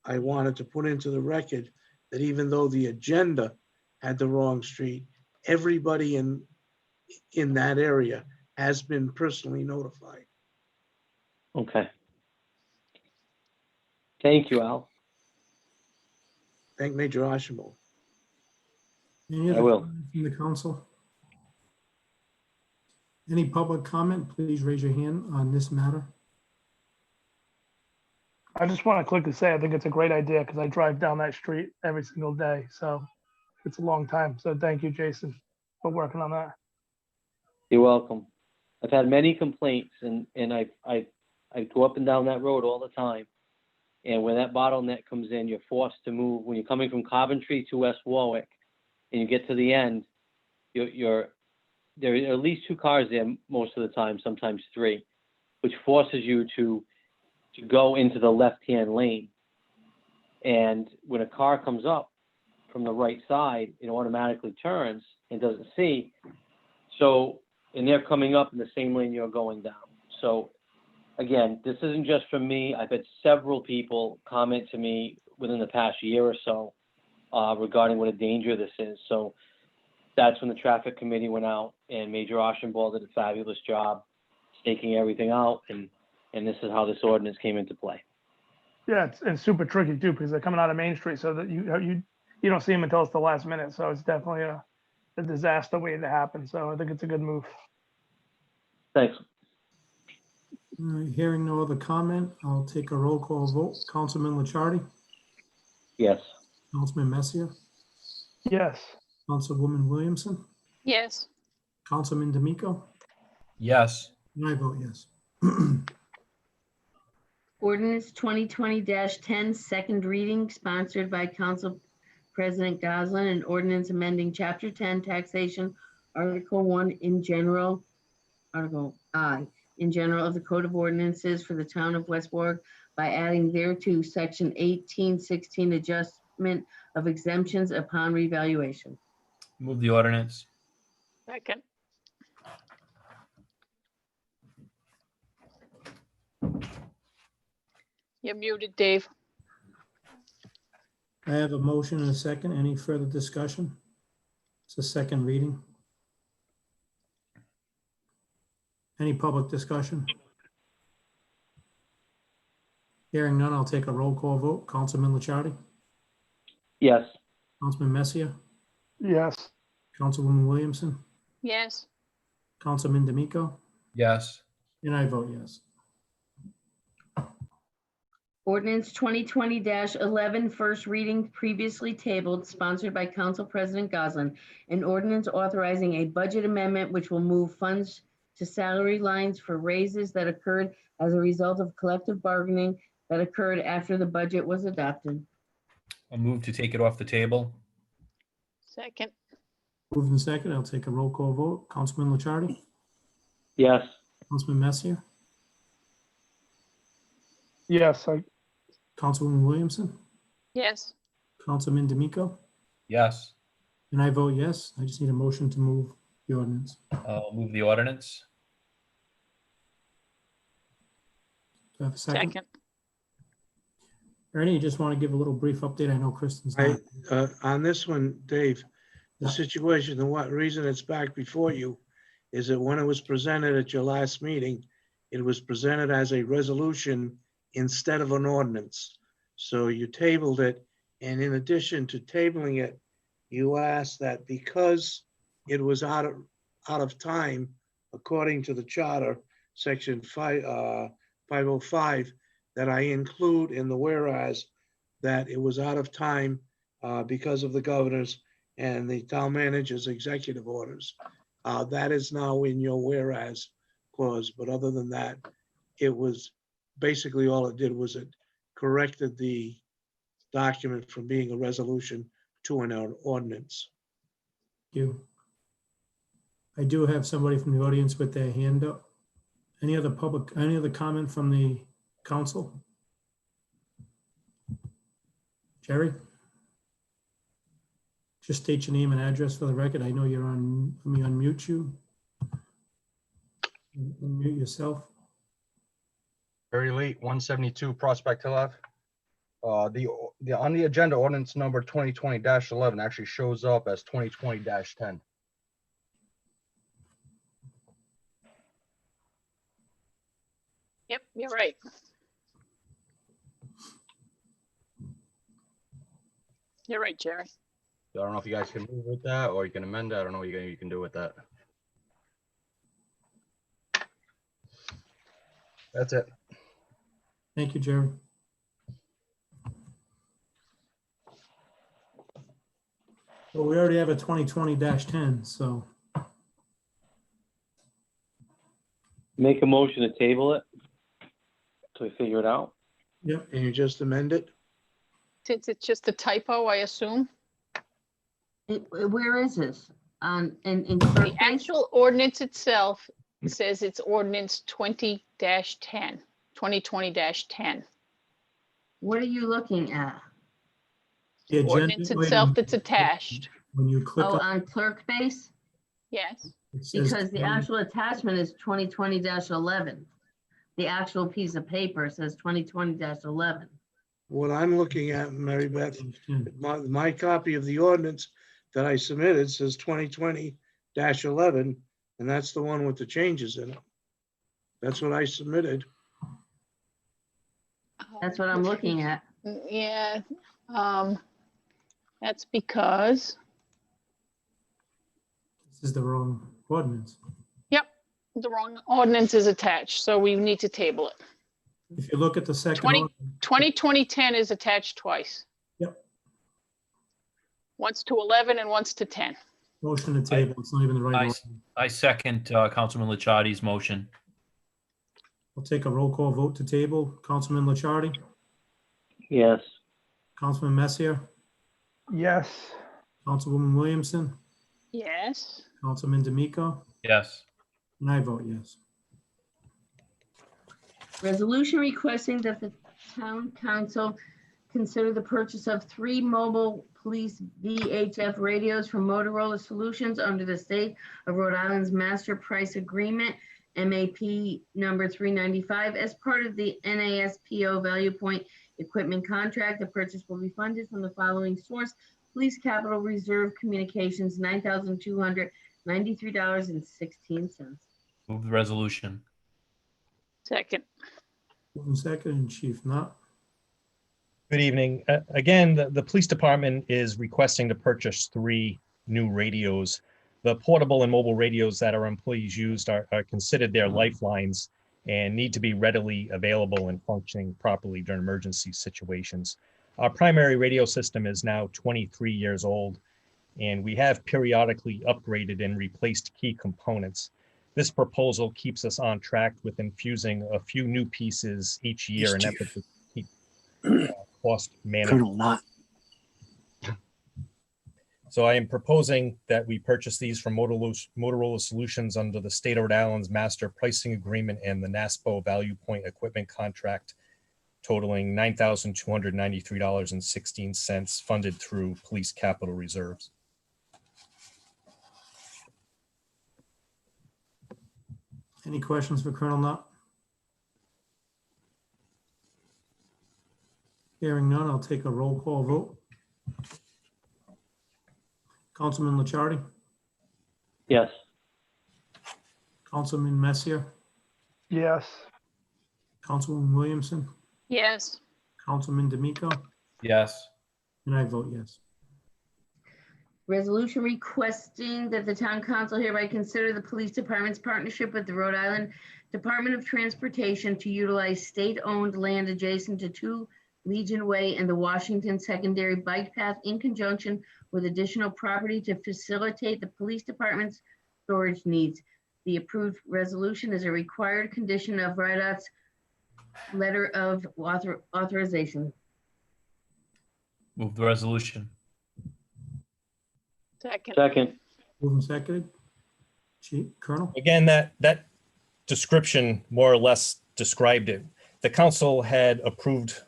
I wanted to put into the record that even though the agenda had the wrong street, everybody in that area has been personally notified. Okay. Thank you, Al. Thank Major Archambault. Any I other will. comment from the council? Any public comment, please raise your hand on this matter. I just want to quickly say, I think it's a great idea because I drive down that street every single day. So it's a long time. So thank you, Jason, for working on that. You're welcome. I've had many complaints and I go up and down that road all the time. And when that bottleneck comes in, you're forced to move. When you're coming from Coventry to West Warwick and you get to the end, there are at least 2 cars there most of the time, sometimes 3, which forces you to go into the left-hand lane. And when a car comes up from the right side, it automatically turns and doesn't see. So, and they're coming up in the same lane you're going down. So again, this isn't just from me. I've had several people comment to me within the past year or so regarding what a danger this is. So that's when the traffic committee went out and Major Archambault did a fabulous job staking everything out. And this is how this ordinance came into play. Yeah, it's super tricky too because they're coming out of Main Street, so that you don't see them until it's the last minute. So it's definitely a disaster waiting to happen. So I think it's a good move. Thanks. Hearing no other comment, I'll take a roll call vote. Councilman Licciardi, Yes. Councilman Messier, Yes. Councilwoman Williamson, yes. Councilman D'Amico, Yes. and I vote yes. Ordinance 2020-10, second reading, sponsored by Council President Goslin, an ordinance amending Chapter 10 taxation, Article 1 in general, Article I, in general of the Code of Ordinances for the town of West Warwick by adding thereto Section 1816 adjustment of exemptions upon revaluation. Move the ordinance. Second. You're muted, Dave. I have a motion and a second. Any further discussion? It's a second reading. Any public discussion? Hearing none, I'll take a roll call vote. Councilman Licciardi, Yes. Councilman Messier, Yes. Councilwoman Williamson, Yes. Councilman D'Amico, Yes. and I vote yes. Ordinance 2020-11, first reading, previously tabled, sponsored by Council President Goslin. An ordinance authorizing a budget amendment which will move funds to salary lines for raises that occurred as a result of collective bargaining that occurred after the budget was adopted. I'll move to take it off the table. Second. Moved in second, I'll take a roll call vote. Councilman Licciardi, Yes. Councilman Messier, Yes, Councilwoman Williamson, Yes. Councilman D'Amico, Yes. and I vote yes. I just need a motion to move the ordinance. I'll move the ordinance. Do I have a second? Second. Ernie, you just want to give a little brief update? I know Kristen's not. On this one, Dave, the Yeah. situation, the what reason it's back before you is that when it was presented at your last meeting, it was presented as a resolution instead of an ordinance. So you tabled it, and in addition to tabling it, you asked that because it was out of time, according to the charter, section 505, that I include in the whereas that it was out of time because of the governor's and the town manager's executive orders. That is now in your whereas clause, but other than that, it was basically all it did was it corrected the document from being a resolution to an ordinance. Thank you. I do have somebody from the audience with their hand up. Any other comment from the council? Jerry? Just state your name and address for the record. I know you're on, let me unmute you. Unmute yourself. Very late, 172 Prospect Hill Ave. The on the agenda, ordinance number 2020-11 actually shows up as 2020-10. Yep, you're right. You're right, Jerry. I don't know if you guys can move with that or you can amend that. I don't know what you can do with that. That's it. Thank you, Jerry. Well, we already have a 2020-10, so Make a motion to table it till we figure it out. yep. Can you just amend it? Since it's just a typo, I assume. Where is this? In The clerk base? actual ordinance itself says it's ordinance 20-10, 2020-10. What are you looking at? The agenda Ordinance itself that's attached. When you click Oh, on on clerk base? Yes. it says Because the 20 actual attachment is 2020-11. The actual piece of paper says 2020-11. What I'm looking at, Mary Beth, 10. my copy of the ordinance that I submitted says 2020-11, and that's the one with the changes in it. That's what I submitted. That's what I'm looking at. Yeah, that's because, This is the wrong ordinance. yep, the wrong ordinance is attached, so we need to table it. If you look at the second 2020-10 is attached twice. Yep. Once to 11 and once to 10. motion to table, it's not even the right order. I second Councilman Licciardi's motion. We'll take a roll call vote to table. Councilman Licciardi, Yes. Councilman Messier, yes. Councilwoman Williamson, Yes. Councilman D'Amico, Yes. and I vote yes. Resolution requesting that the town council consider the purchase of 3 mobile police VHF radios from Motorola Solutions under the State of Rhode Island's Master Price Agreement, MAP number 395, as part of the NASPO Value Point Equipment Contract. The purchase will be funded from the following source: Police Capital Reserve Communications, $9,293.16. Move the resolution. Second. Moving second, and Chief Knott. Good evening. Again, the police department is requesting to purchase 3 new radios. The portable and mobile radios that our employees used are considered their lifelines and need to be readily available and functioning properly during emergency situations. Our primary radio system is now 23 years old, and we have periodically upgraded and replaced key components. This proposal keeps us on track with infusing a few new pieces each year in effort to keep cost management. So I am proposing that we purchase these from Motorola Solutions under the State of Rhode Island's Master Pricing Agreement and the NASPO Value Point Equipment Contract, totaling $9,293.16, funded through police capital reserves. Any questions for Colonel Nutt? Hearing none, I'll take a roll call vote. Councilman Licciardi, Yes. Councilman Messier, Yes. Councilwoman Williamson, Yes. Councilman D'Amico, Yes. and I vote yes. Resolution requesting that the town council hereby consider the police department's partnership with the Rhode Island Department of Transportation to utilize state-owned land adjacent to 2 Legion Way and the Washington Secondary Bike Path in conjunction with additional property to facilitate the police department's storage needs. The approved resolution is a required condition of RIDOT's letter of authorization. Move the resolution. Second. Second. Moved and seconded. Chief, Colonel? Again, that description more or less described it. The council had approved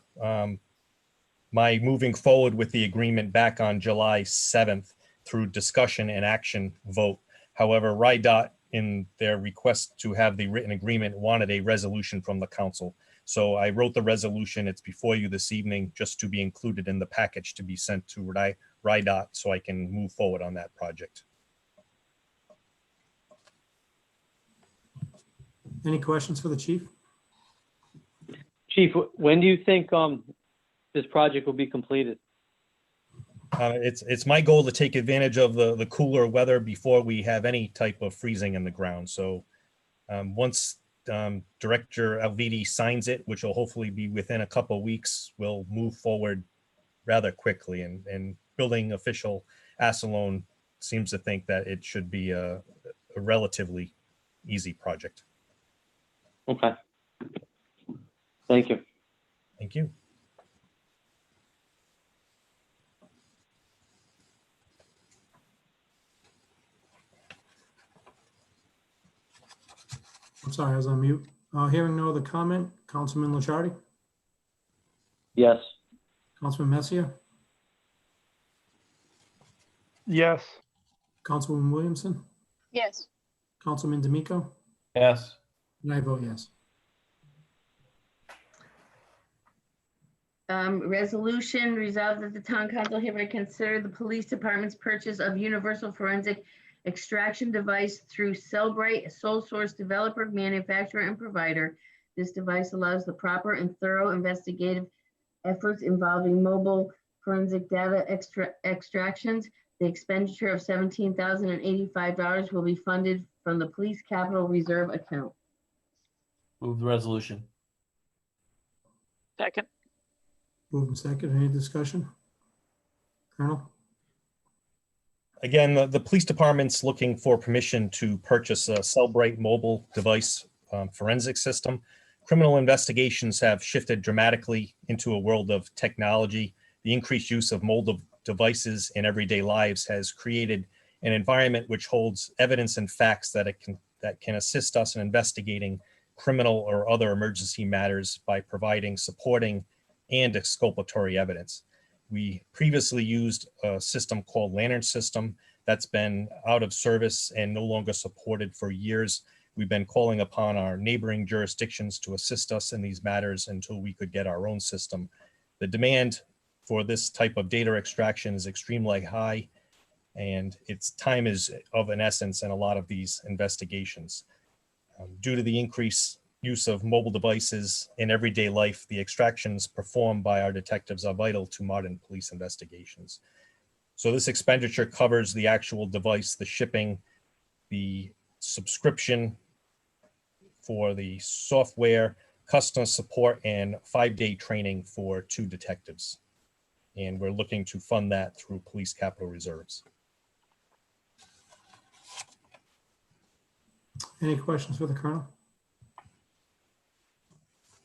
my moving forward with the agreement back on July 7th through discussion and action vote. However, RIDOT, in their request to have the written agreement, wanted a resolution from the council. So I wrote the resolution. It's before you this evening, just to be included in the package to be sent to RIDOT so I can move forward on that project. Any questions for the chief? Chief, when do you think this project will be completed? It's my goal to take advantage of the cooler weather before we have any type of freezing in the ground. So once Director Alviti signs it, which will hopefully be within a couple of weeks, we'll move forward rather quickly. And building official Assalone seems to think that it should be a relatively easy project. Okay. Thank you. Thank you. I'm sorry, I was on mute. Hearing no other comment, Councilman Licciardi, Yes. Councilman Messier, Yes. Councilwoman Williamson, Yes. Councilman D'Amico, Yes. and I vote yes. Resolution resolved that the town council hereby consider the police department's purchase of universal forensic extraction device through Cellbrite, a sole source developer, manufacturer, and provider. This device allows the proper and thorough investigative efforts involving mobile forensic data extractions. The expenditure of $17,085 will be funded from the police capital reserve account. Move the resolution. Second. Moved and seconded. Any discussion? Colonel? Again, the police department's looking for permission to purchase a Cellbrite mobile device forensic system. Criminal investigations have shifted dramatically into a world of technology. The increased use of mobile devices in everyday lives has created an environment which holds evidence and facts that can assist us in investigating criminal or other emergency matters by providing supporting and exculpatory evidence. We previously used a system called Lantern System that's been out of service and no longer supported for years. We've been calling upon our neighboring jurisdictions to assist us in these matters until we could get our own system. The demand for this type of data extraction is extremely high, and its time is of an essence in a lot of these investigations. Due to the increased use of mobile devices in everyday life, the extractions performed by our detectives are vital to modern police investigations. So this expenditure covers the actual device, the shipping, the subscription for the software, customer support, and 5-day training for 2 detectives. And we're looking to fund that through police capital reserves. Any questions for the Colonel?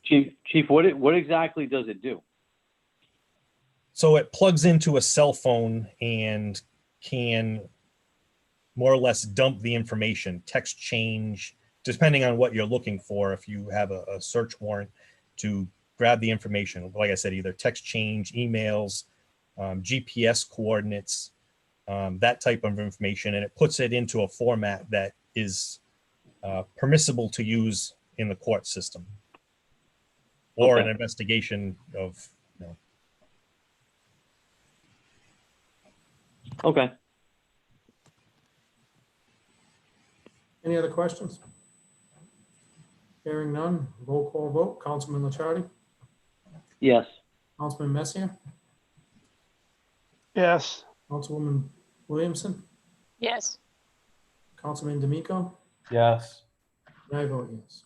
Chief, what exactly does it do? So it plugs into a cell phone and can more or less dump the information, text change, depending on what you're looking for. If you have a search warrant, to grab the information, like I said, either text change, emails, GPS coordinates, that type of information, and it puts it into a format that is permissible to use in the court system or Okay. an investigation of, Okay. Any other questions? Hearing none, roll call vote. Councilman Licciardi, Yes. Councilman Messier, Yes. Councilwoman Williamson, Yes. Councilman D'Amico, Yes. and I vote yes.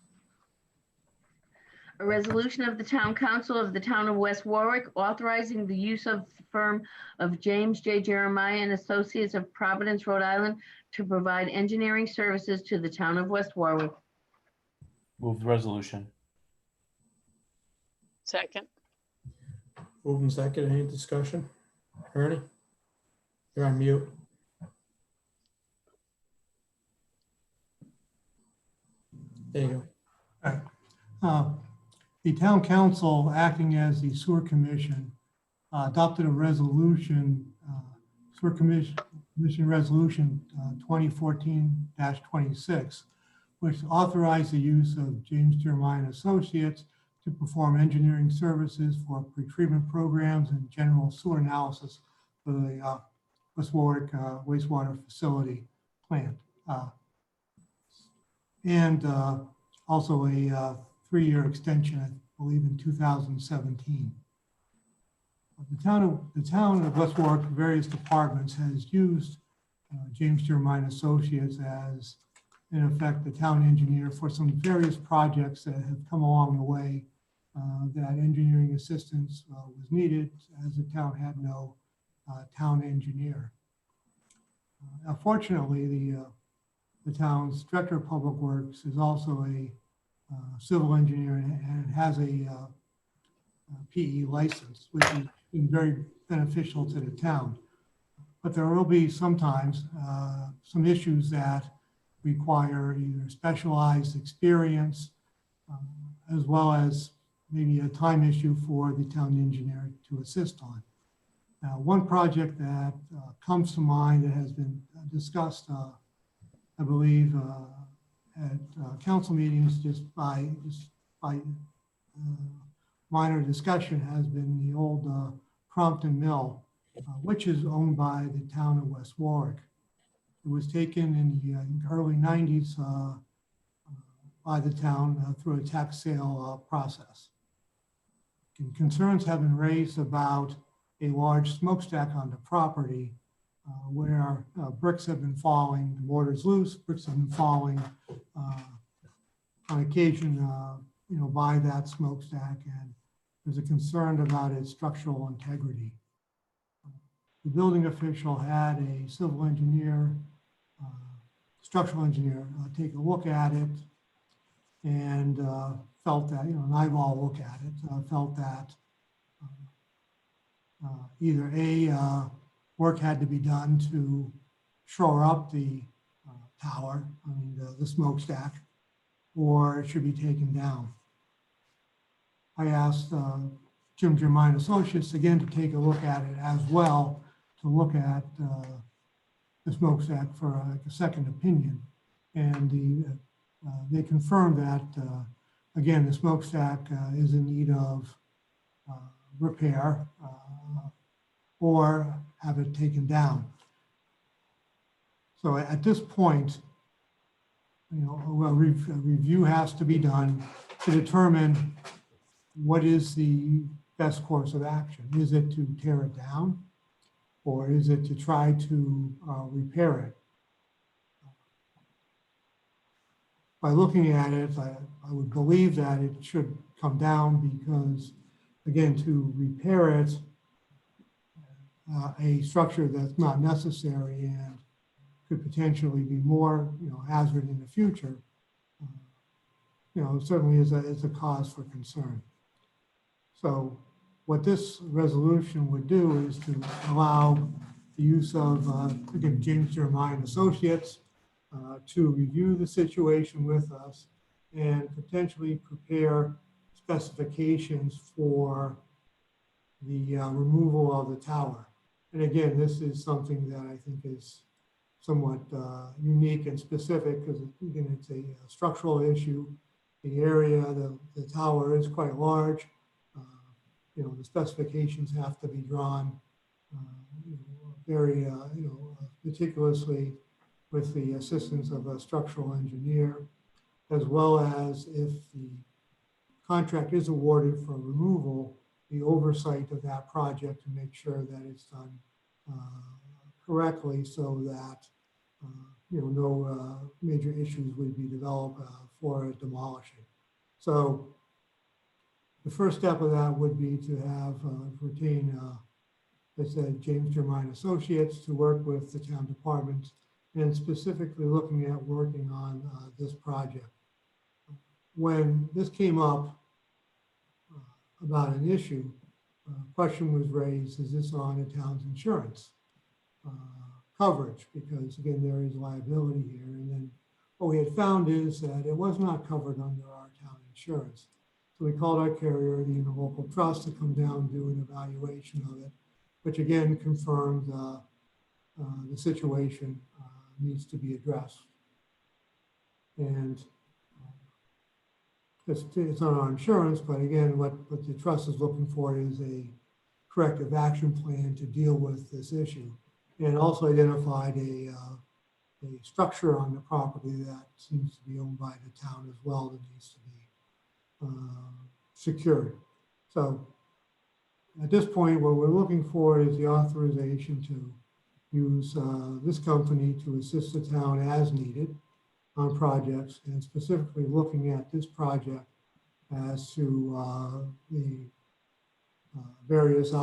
A resolution of the Town Council of the Town of West Warwick authorizing the use of the firm of James J. Jeremiah and Associates of Providence, Rhode Island to provide engineering services to the Town of West Warwick. Move the resolution. Second. Moved and second. Any discussion? Ernie? You're on mute. There you go. The town council, acting as the sewer commission, adopted a resolution, sewer commission resolution 2014-26, which authorized the use of James Jeremiah and Associates to perform engineering services for pretreatment programs and general sewer analysis for the West Warwick wastewater facility plant. And also a 3-year extension, I believe, in 2017. The town of West Warwick, various departments, has used James Jeremiah and Associates as, in effect, the town engineer for some various projects that have come along the way that engineering assistance was needed, as the town had no town engineer. Unfortunately, the town's director of public works is also a civil engineer and has a PE license, which has been very beneficial to the town. But there will be sometimes some issues that require either specialized experience as well as maybe a time issue for the town engineer to assist on. Now, one project that comes to mind that has been discussed, I believe, at council meetings just by minor discussion has been the old Crompton Mill, which is owned by the town of West Warwick. It was taken in the early 90s by the town through a tax sale process. And concerns have been raised about a large smokestack on the property where bricks have been falling, the mortar's loose, bricks have been falling on occasion, by that smokestack, and there's a concern about its structural integrity. The building official had a civil engineer, structural engineer, take a look at it and felt that, an eyeball look at it, felt that either work had to be done to shore up the tower, the smokestack, or it should be taken down. I asked Jim Jeremiah and Associates again to take a look at it as well, to look at the smokestack for a second opinion. And they confirmed that, again, the smokestack is in need of repair or have it taken down. So at this point, a review has to be done to determine what is the best course of action. Is it to tear it down, or is it to try to repair it? By looking at it, I would believe that it should come down because, again, to repair it, a structure that's not necessary and could potentially be more, hazard in the future, certainly is a cause for concern. So what this resolution would do is to allow the use of, again, James Jeremiah and Associates to review the situation with us and potentially prepare specifications for the removal of the tower. And again, this is something that I think is somewhat unique and specific because, again, it's a structural issue. The area, the tower is quite large. The specifications have to be drawn very, meticulously with the assistance of a structural engineer, as well as if the contract is awarded for removal, the oversight of that project to make sure that it's done correctly so that no major issues would be developed for demolishing. So the first step of that would be to have retain, as I said, James Jeremiah Associates to work with the town departments and specifically looking at working on this project. When this came up about an issue, question was raised, is this on the town's insurance coverage? Because again, there is liability here. And then what we had found is that it was not covered under our town insurance. So we called our carrier, the interlocal trust, to come down and do an evaluation of it, which again confirmed the situation needs to be addressed. And it's on our insurance, but again, what the trust is looking for is a corrective action plan to deal with this issue, and also identified a structure on the property that seems to be owned by the town as well that needs to be secured. So at this point, what we're looking for is the authorization to use this company to assist the town as needed on projects, and specifically looking at this project as to the various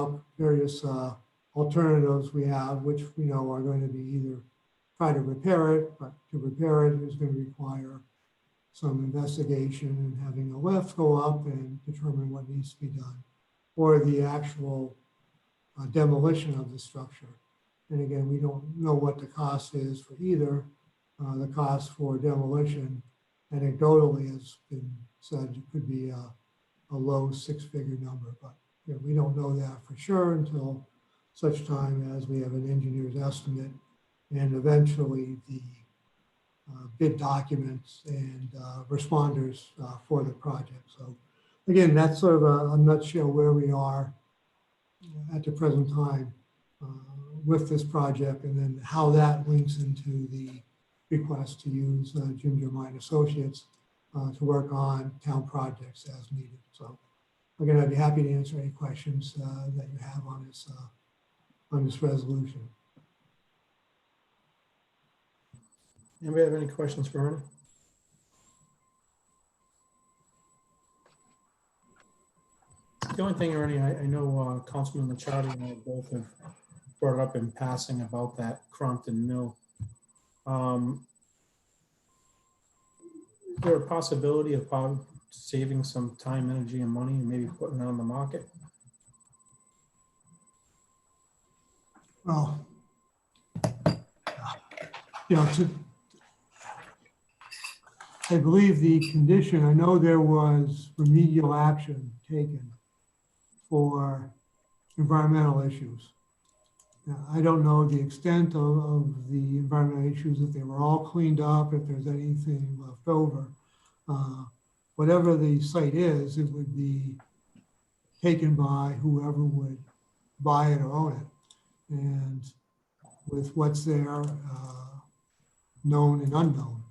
alternatives we have, which we know are going to be either try to repair it, but to repair it is going to require some investigation and having a lift go up and determine what needs to be done, or the actual demolition of the structure. And again, we don't know what the cost is for either. The cost for demolition, anecdotally, has been said it could be a low six-figure number, but we don't know that for sure until such time as we have an engineer's estimate and eventually the bid documents and responders for the project. So again, that's sort of a nutshell where we are at the present time with this project, and then how that links into the request to use Jim Jeremiah Associates to work on town projects as needed. So again, I'd be happy to answer any questions that you have on this resolution. Anybody have any questions for Ernie? The only thing, Ernie, I know Councilman Machado and I both have brought up in passing about that Crompton Mill. Is there a possibility of saving some time, energy, and money and maybe putting it on the market? Well, I believe the condition, I know there was remedial action taken for environmental issues. Now, I don't know the extent of the environmental issues, if they were all cleaned up, if there's anything left over. Whatever the site is, it would be taken by whoever would buy it or own it. And with what's there, known and unknown.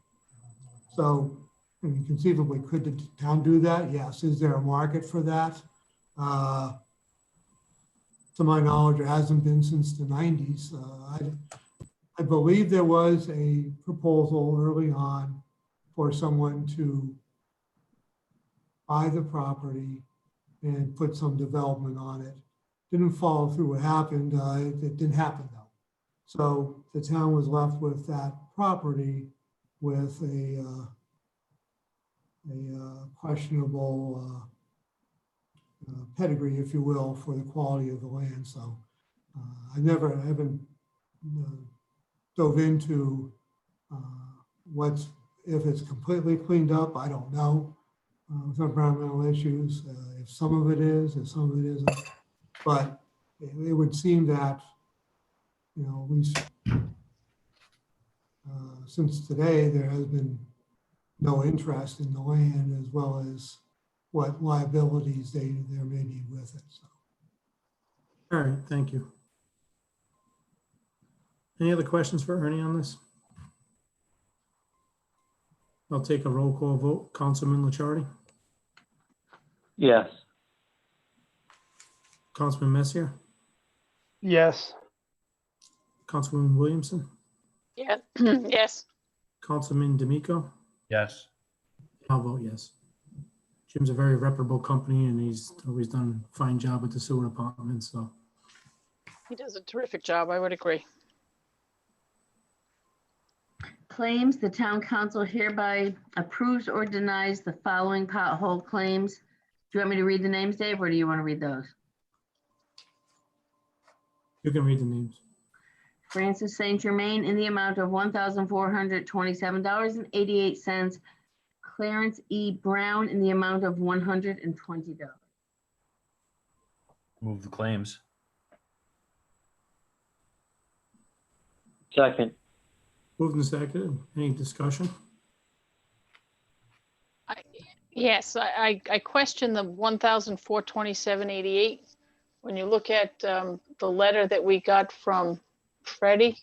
So, I mean, conceivably, could the town do that? Yes. Is there a market for that? To my knowledge, there hasn't been since the 90s. I believe there was a proposal early on for someone to buy the property and put some development on it. Didn't follow through what happened. It didn't happen though. So the town was left with that property with a questionable pedigree, if you will, for the quality of the land. So I haven't dove into if it's completely cleaned up. I don't know. With environmental issues, if some of it is, if some of it isn't. But it would seem that, at least since today, there has been no interest in the land, as well as what liabilities there may be with it. So. All right, thank you. Any other questions for Ernie on this? I'll take a roll call vote. Councilman Licciardi? Yes. Councilman Messier? Yes. Councilwoman Williamson? Yeah, yes. Councilman D'Amico? Yes. I'll vote yes. Jim's a very reputable company, and he's always done a fine job with the sewer department, so. He does a terrific job. I would agree. Claims, the town council hereby approves or denies the following pothole claims. Do you want me to read the names, Dave, or do you want to read those? You can read the names. Francis St. Germain in the amount of $1,427.88. Clarence E. Brown in the amount of $120. Move the claims. Second. Moved and seconded. Any discussion? Yes, I question the 1,427.88. When you look at the letter that we got from Freddie,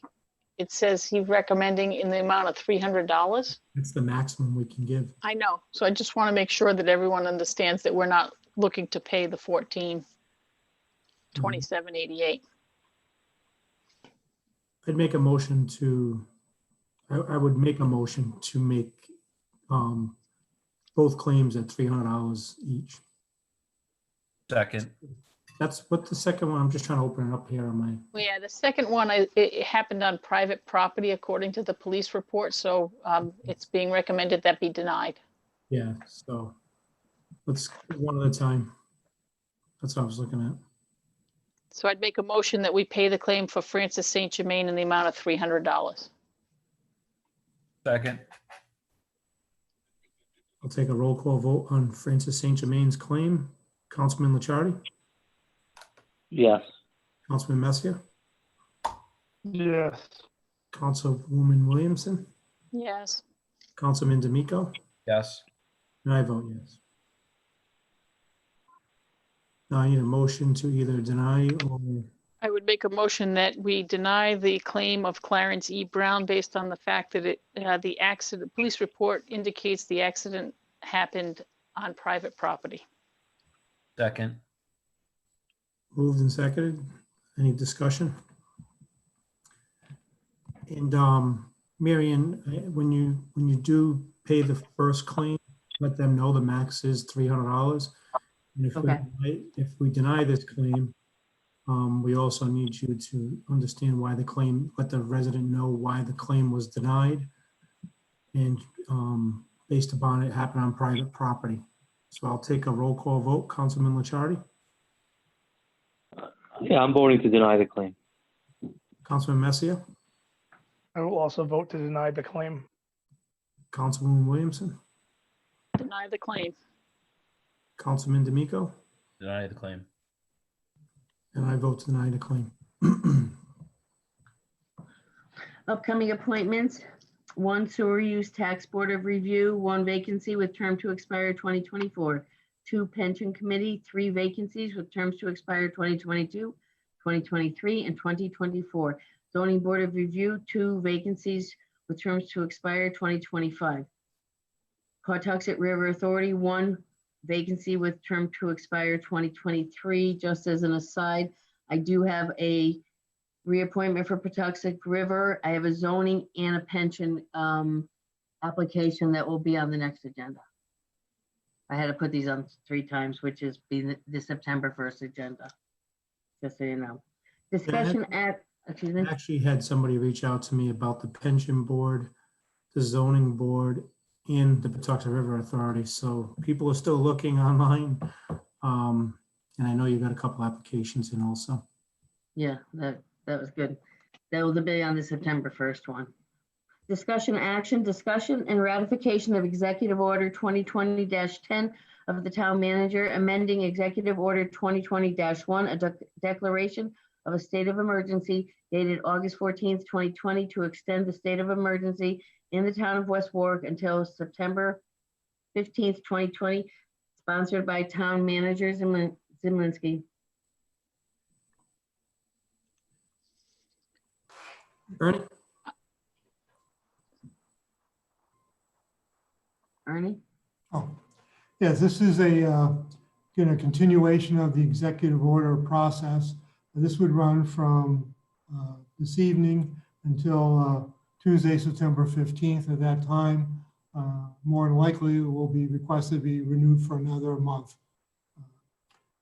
it says he's recommending in the amount of $300. It's the maximum we can give. I know. So I just want to make sure that everyone understands that we're not looking to pay the 1,427.88. I'd make a motion to, I would make a motion to make both claims at $300 each. Second. That's what the second one, I'm just trying to open it up here on my, Well, yeah, the second one, it happened on private property according to the police report. So it's being recommended that be denied. yeah, so let's one at a time. That's what I was looking at. So I'd make a motion that we pay the claim for Francis St. Germain in the amount of $300. Second. I'll take a roll call vote on Francis St. Germain's claim. Councilman Licciardi? Yes. Councilman Messier? Yes. Councilwoman Williamson? Yes. Councilman D'Amico? Yes. And I vote yes. Now I need a motion to either deny or, I would make a motion that we deny the claim of Clarence E. Brown based on the fact that the accident, police report indicates the accident happened on private property. Second. moved and seconded. Any discussion? And Marion, when you do pay the first claim, let them know the max is $300. And if we deny this claim, we also need you to understand why the claim, let the resident know why the claim was denied. And based upon it happened on private property. So I'll take a roll call vote. Councilman Licciardi? Yeah, I'm voting to deny the claim. Councilman Messier? I will also vote to deny the claim. Councilwoman Williamson? Deny the claim. Councilman D'Amico? Deny the claim. And I vote to deny the claim. Upcoming appointments, 1 sewer use tax board of review, 1 vacancy with term to expire 2024. 2 pension committee, 3 vacancies with terms to expire 2022, 2023, and 2024. Zoning board of review, 2 vacancies with terms to expire 2025. Pawtuxet River Authority, 1 vacancy with term to expire 2023. Just as an aside, I do have a reappointment for Pawtuxet River. I have a zoning and a pension application that will be on the next agenda. I had to put these on 3 times, which is the September 1st agenda, just so you know. Discussion at, Excuse I me? actually had somebody reach out to me about the pension board, the zoning board, and the Patuxent River Authority. So people are still looking online. And I know you got a couple applications in also. Yeah, that was good. That will be on the September 1st one. Discussion and ratification of Executive Order 2020-10 of the Town Manager, amending Executive Order 2020-1, a declaration of a state of emergency dated August 14th, 2020, to extend the state of emergency in the town of West Warwick until September 15th, 2020, sponsored by Town Manager Zimlinski. Ernie? Ernie? Oh, yes, this is a continuation of the executive order process. This would run from this evening until Tuesday, September 15th. At that time, more than likely, it will be requested to be renewed for another month.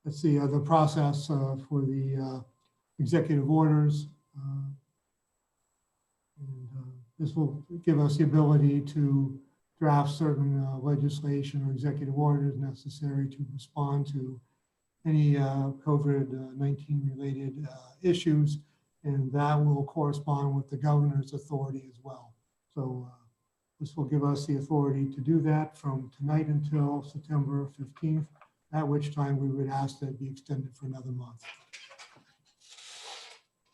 Let's see, the process for the executive orders. This will give us the ability to draft certain legislation or executive orders necessary to respond to any COVID-19 related issues, and that will correspond with the governor's authority as well. So this will give us the authority to do that from tonight until September 15th, at which time we would ask that it be extended for another month.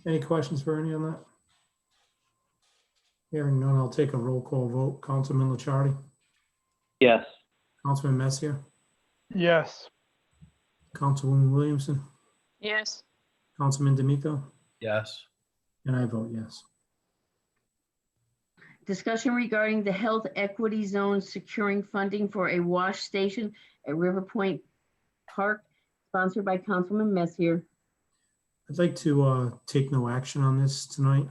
Any questions for Ernie on that? Hearing none, I'll take a roll call vote. Councilman Licciardi? Yes. Councilman Messier? Yes. Councilwoman Williamson? Yes. Councilman D'Amico? Yes. And I vote yes. Discussion regarding the health equity zone securing funding for a wash station at River Point Park, sponsored by Councilman Messier. I'd like to take no action on this tonight.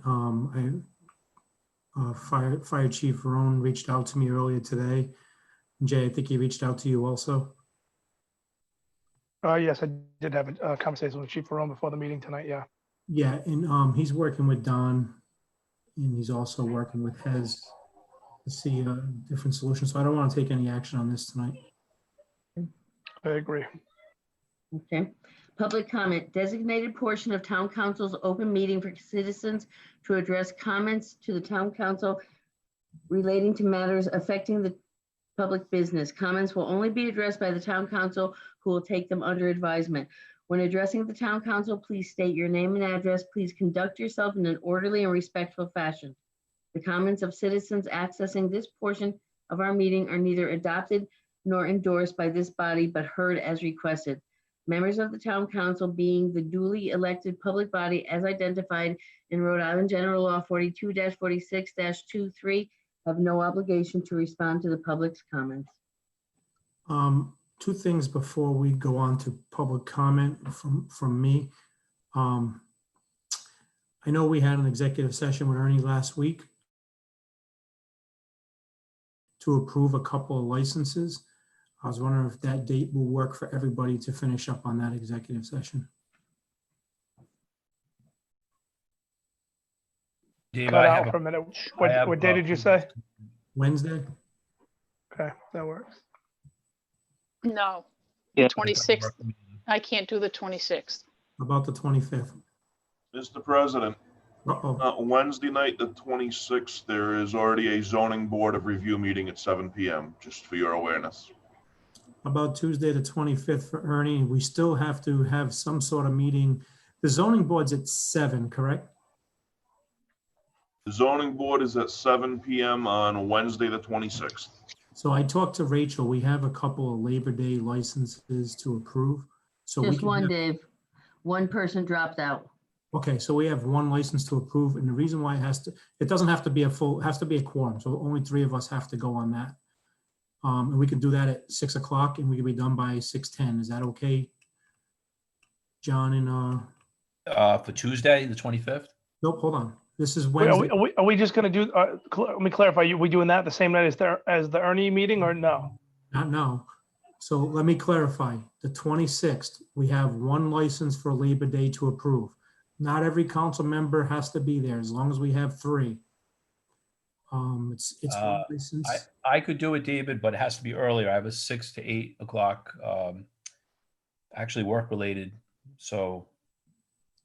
Fire Chief Varone reached out to me earlier today. Jay, I think he reached out to you also. Yes, I did have a conversation with Chief Varone before the meeting tonight, yeah. Yeah, and he's working with Don, and he's also working with Hez to see different solutions. So I don't want to take any action on this tonight. I agree. Okay. Public comment, designated portion of town council's open meeting for citizens to address comments to the town council relating to matters affecting the public business. Comments will only be addressed by the town council, who will take them under advisement. When addressing the town council, please state your name and address. Please conduct yourself in an orderly and respectful fashion. The comments of citizens accessing this portion of our meeting are neither adopted nor endorsed by this body, but heard as requested. Members of the town council, being the duly elected public body as identified in Rhode Island General Law 42-46-23, have no obligation to respond to the public's comments. Two things before we go on to public comment from me. I know we had an executive session with Ernie last week to approve a couple of licenses. I was wondering if that date will work for everybody to finish up on that executive session. Dave, Cut I out have for a minute. What day did you say? Wednesday? Okay, that works. No, Yeah. 26th. I can't do the 26th. About the 25th? Mr. President, Uh-oh. Wednesday night, the 26th, there is already a zoning board of review meeting at 7 p.m., just for your awareness. About Tuesday, the 25th for Ernie. We still have to have some sort of meeting. The zoning board's at 7, correct? The zoning board is at 7 p.m. on Wednesday, the 26th. So I talked to Rachel. We have a couple of Labor Day licenses to approve. So we Just can one, have- Dave. One person dropped out. Okay, so we have one license to approve, and the reason why it doesn't have to be a full, it has to be a quorum, so only 3 of us have to go on that. And we can do that at 6 o'clock, and we can be done by 6:10. Is that okay? John and, For Tuesday, the 25th? nope, hold on. This is Wait, Wednesday. are we just gonna do, let me clarify, we doing that the same night as the Ernie meeting or no? Not now. So let me clarify. The 26th, we have one license for Labor Day to approve. Not every council member has to be there, as long as we have 3. It's one license. I could do it, David, but it has to be earlier. I have a 6 to 8 o'clock, actually work related. So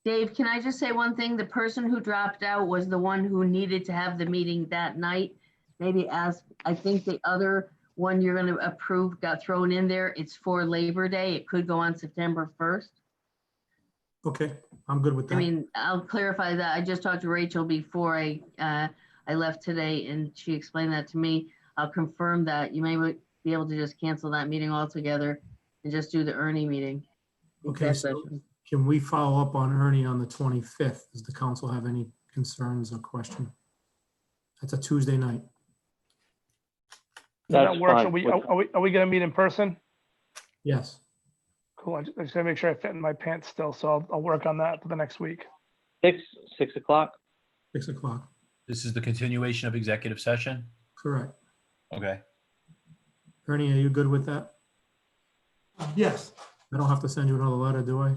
Dave, can I just say one thing? The person who dropped out was the one who needed to have the meeting that night. Maybe ask, I think the other one you're going to approve got thrown in there. It's for Labor Day. It could go on September 1st. Okay, I'm good with that. I mean, I'll clarify that. I just talked to Rachel before I left today, and she explained that to me. I'll confirm that. You may be able to just cancel that meeting altogether and just do the Ernie meeting. Okay, so can we follow up on Ernie on the 25th? Does the council have any concerns or question? That's a Tuesday night. That works. Are we going to meet in person? Yes. Cool. I just gotta make sure I fit in my pants still, so I'll work on that for the next week. 6 o'clock. 6 o'clock. this is the continuation of executive session? Correct. Okay. Ernie, are you good with that? Yes. I don't have to send you another letter, do I?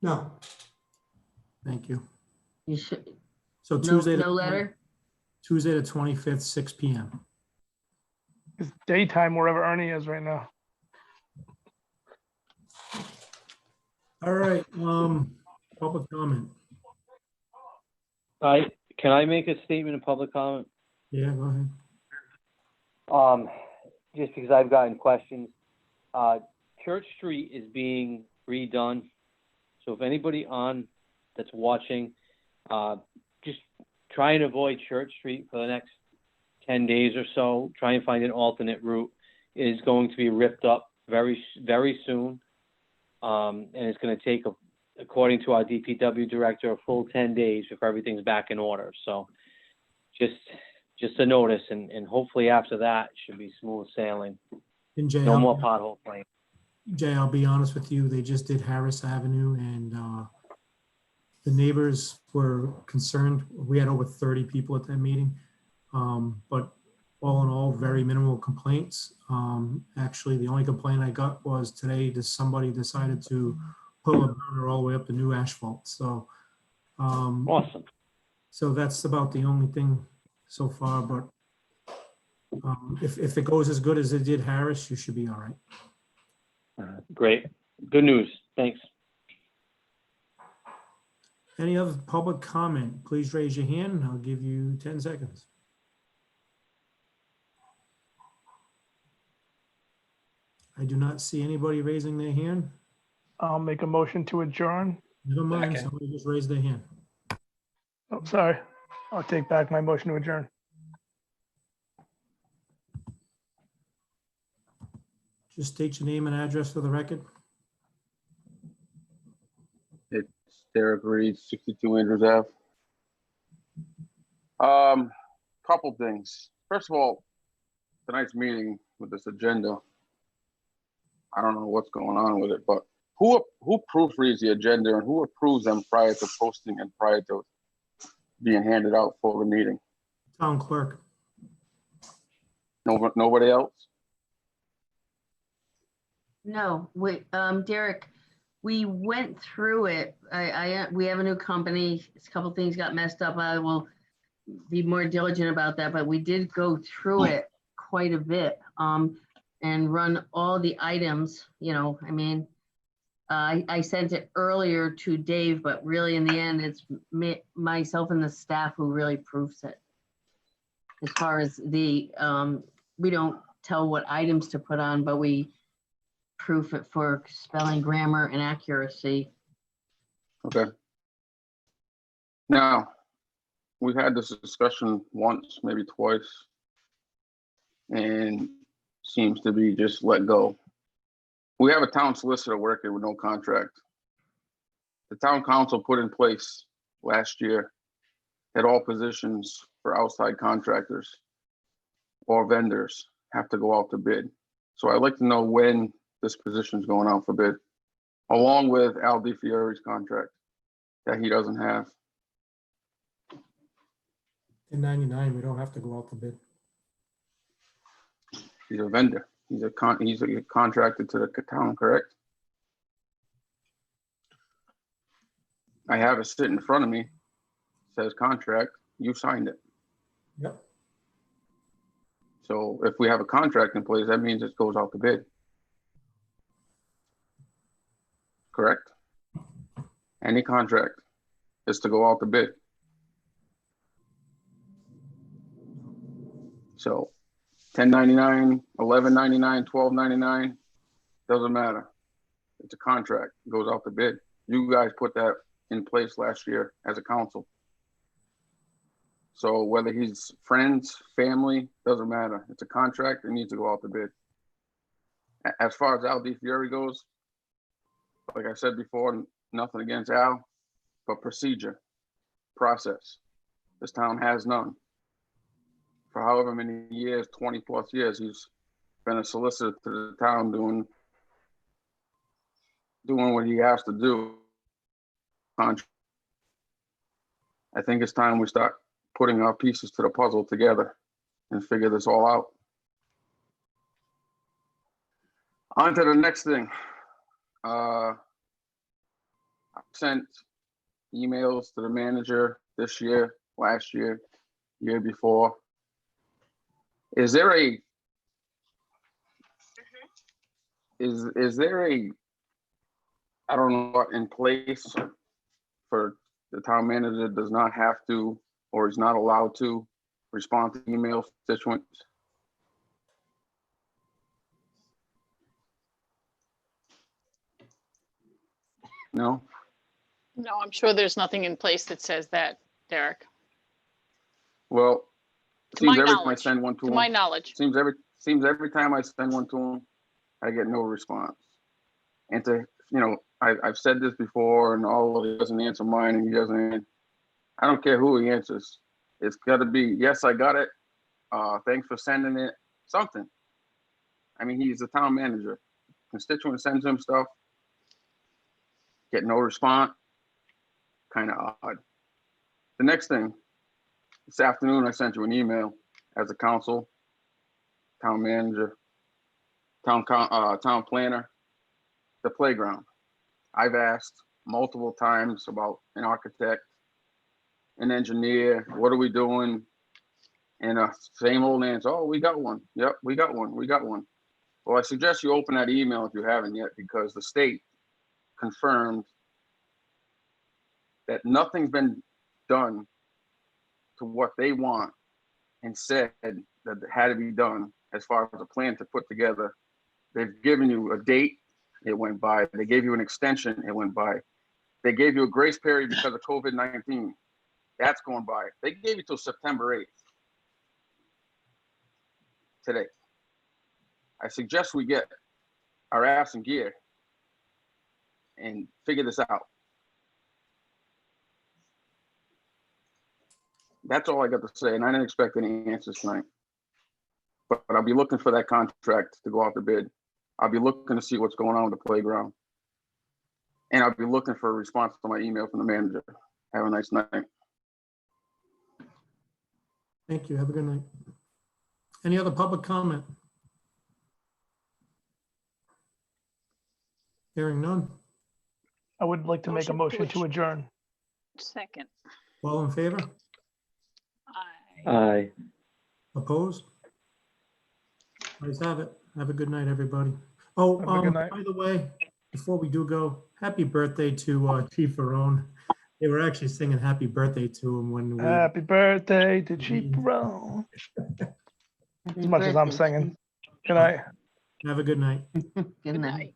No. Thank you. You should. So No- Tuesday. no letter? Tuesday the 25th, 6 PM. It's daytime wherever Ernie is right now. All right, public comment. Can I make a statement in public comment? Yeah, go ahead. Just because I've gotten questions. Church Street is being redone. So if anybody that's watching, just try and avoid Church Street for the next 10 days or so. Try and find an alternate route. It is going to be ripped up very, very soon. And it's going to take, according to our DPW director, a full 10 days before everything's back in order. So just a notice, and hopefully after that it should be smooth sailing. And Jay, No more pothole playing. Jay, I'll be honest with you, they just did Harris Avenue, and the neighbors were concerned. We had over 30 people at that meeting, but all in all, very minimal complaints. Actually, the only complaint I got was today that somebody decided to pull a burner all the way up the new asphalt. So awesome. So that's about the only thing so far, but if it goes as good as it did Harris, you should be all right. Great. Good news. Thanks. Any other public comment? Please raise your hand. I'll give you 10 seconds. I do not see anybody raising their hand. I'll make a motion to adjourn. Never mind, Second. somebody just raised their hand. Oh, sorry. I'll take back my motion to adjourn. Just state your name and address for the record. It's Derek Reed, 62 Andrews Ave. Couple things. First of all, tonight's meeting with this agenda, I don't know what's going on with it, but who proofreads the agenda and who approves them prior to posting and prior to being handed out for the meeting? Town clerk. Nobody else? No, Derek, we went through it. We have a new company. A couple things got messed up. I will be more diligent about that, but we did go through it quite a bit, and run all the items, I mean, I sent it earlier to Dave, but really in the end, it's myself and the staff who really proofs it. As far as we don't tell what items to put on, but we proof it for spelling, grammar, and accuracy. Okay. Now, we've had this discussion once, maybe twice, and seems to be just let go. We have a town solicitor working with no contract. The town council put in place last year that all positions for outside contractors or vendors have to go out to bid. So I'd like to know when this position is going out for bid, along with Al DiFiore's contract that he doesn't have. In 99, we don't have to go out to bid. He's a vendor. He's contracted to the town, correct? I have it sitting in front of me. It says contract, you signed it. Yep. So if we have a contract in place, that means it goes out to bid. Correct? Any contract is to go out to bid. So 1099, 1199, 1299, doesn't matter. It's a contract, it goes out to bid. You guys put that in place last year as a council. So whether he's friends, family, doesn't matter. It's a contract, it needs to go out to bid. As far as Al DiFiore goes, like I said before, nothing against Al, but procedure, process. This town has none. For however many years, 20 plus years, he's been a solicitor to the town doing what he has to do. I think it's time we start putting our pieces to the puzzle together and figure this all out. On to the next thing. I sent emails to the manager this year, last year, year before. Is there a I don't know what in place for the town manager does not have to or is not allowed to respond to email constituents? No? No, I'm sure there's nothing in place that says that, Derek. Well, To my seems every time I knowledge. send one to To him. my knowledge. Seems every time I send one to him, I get no response. And I've said this before, and he doesn't answer mine, and he doesn't. I don't care who he answers. It's got to be, yes, I got it. Thanks for sending it. Something. I mean, he's the town manager. Constituent sends him stuff. Get no response. Kind of odd. The next thing, this afternoon, I sent you an email as a council, town manager, town planner, the playground. I've asked multiple times about an architect, an engineer, what are we doing? And same old answer, oh, we got one. Yep, we got one. Well, I suggest you open that email if you haven't yet, because the state confirmed that nothing's been done to what they want and said that it had to be done as far as a plan to put together. They've given you a date, it went by. They gave you an extension, it went by. They gave you a grace period because of COVID-19. That's going by. They gave you till September 8th. Today. I suggest we get our ass in gear and figure this out. That's all I got to say, and I didn't expect any answers tonight. But I'll be looking for that contract to go out to bid. I'll be looking to see what's going on with the playground. And I'll be looking for a response to my email from the manager. Have a nice night. Thank you. Have a good night. Any other public comment? Hearing none. I would like to make a motion to adjourn. Second. All in favor? Aye. Opposed? Ayes have it. Have a good night, everybody. Oh, Have a good night. by the way, before we do go, happy birthday to Chief Barone. They were actually singing happy birthday to him when we. Happy birthday to Chief Brown. As much as I'm singing. Good night. Have a good night. Good night.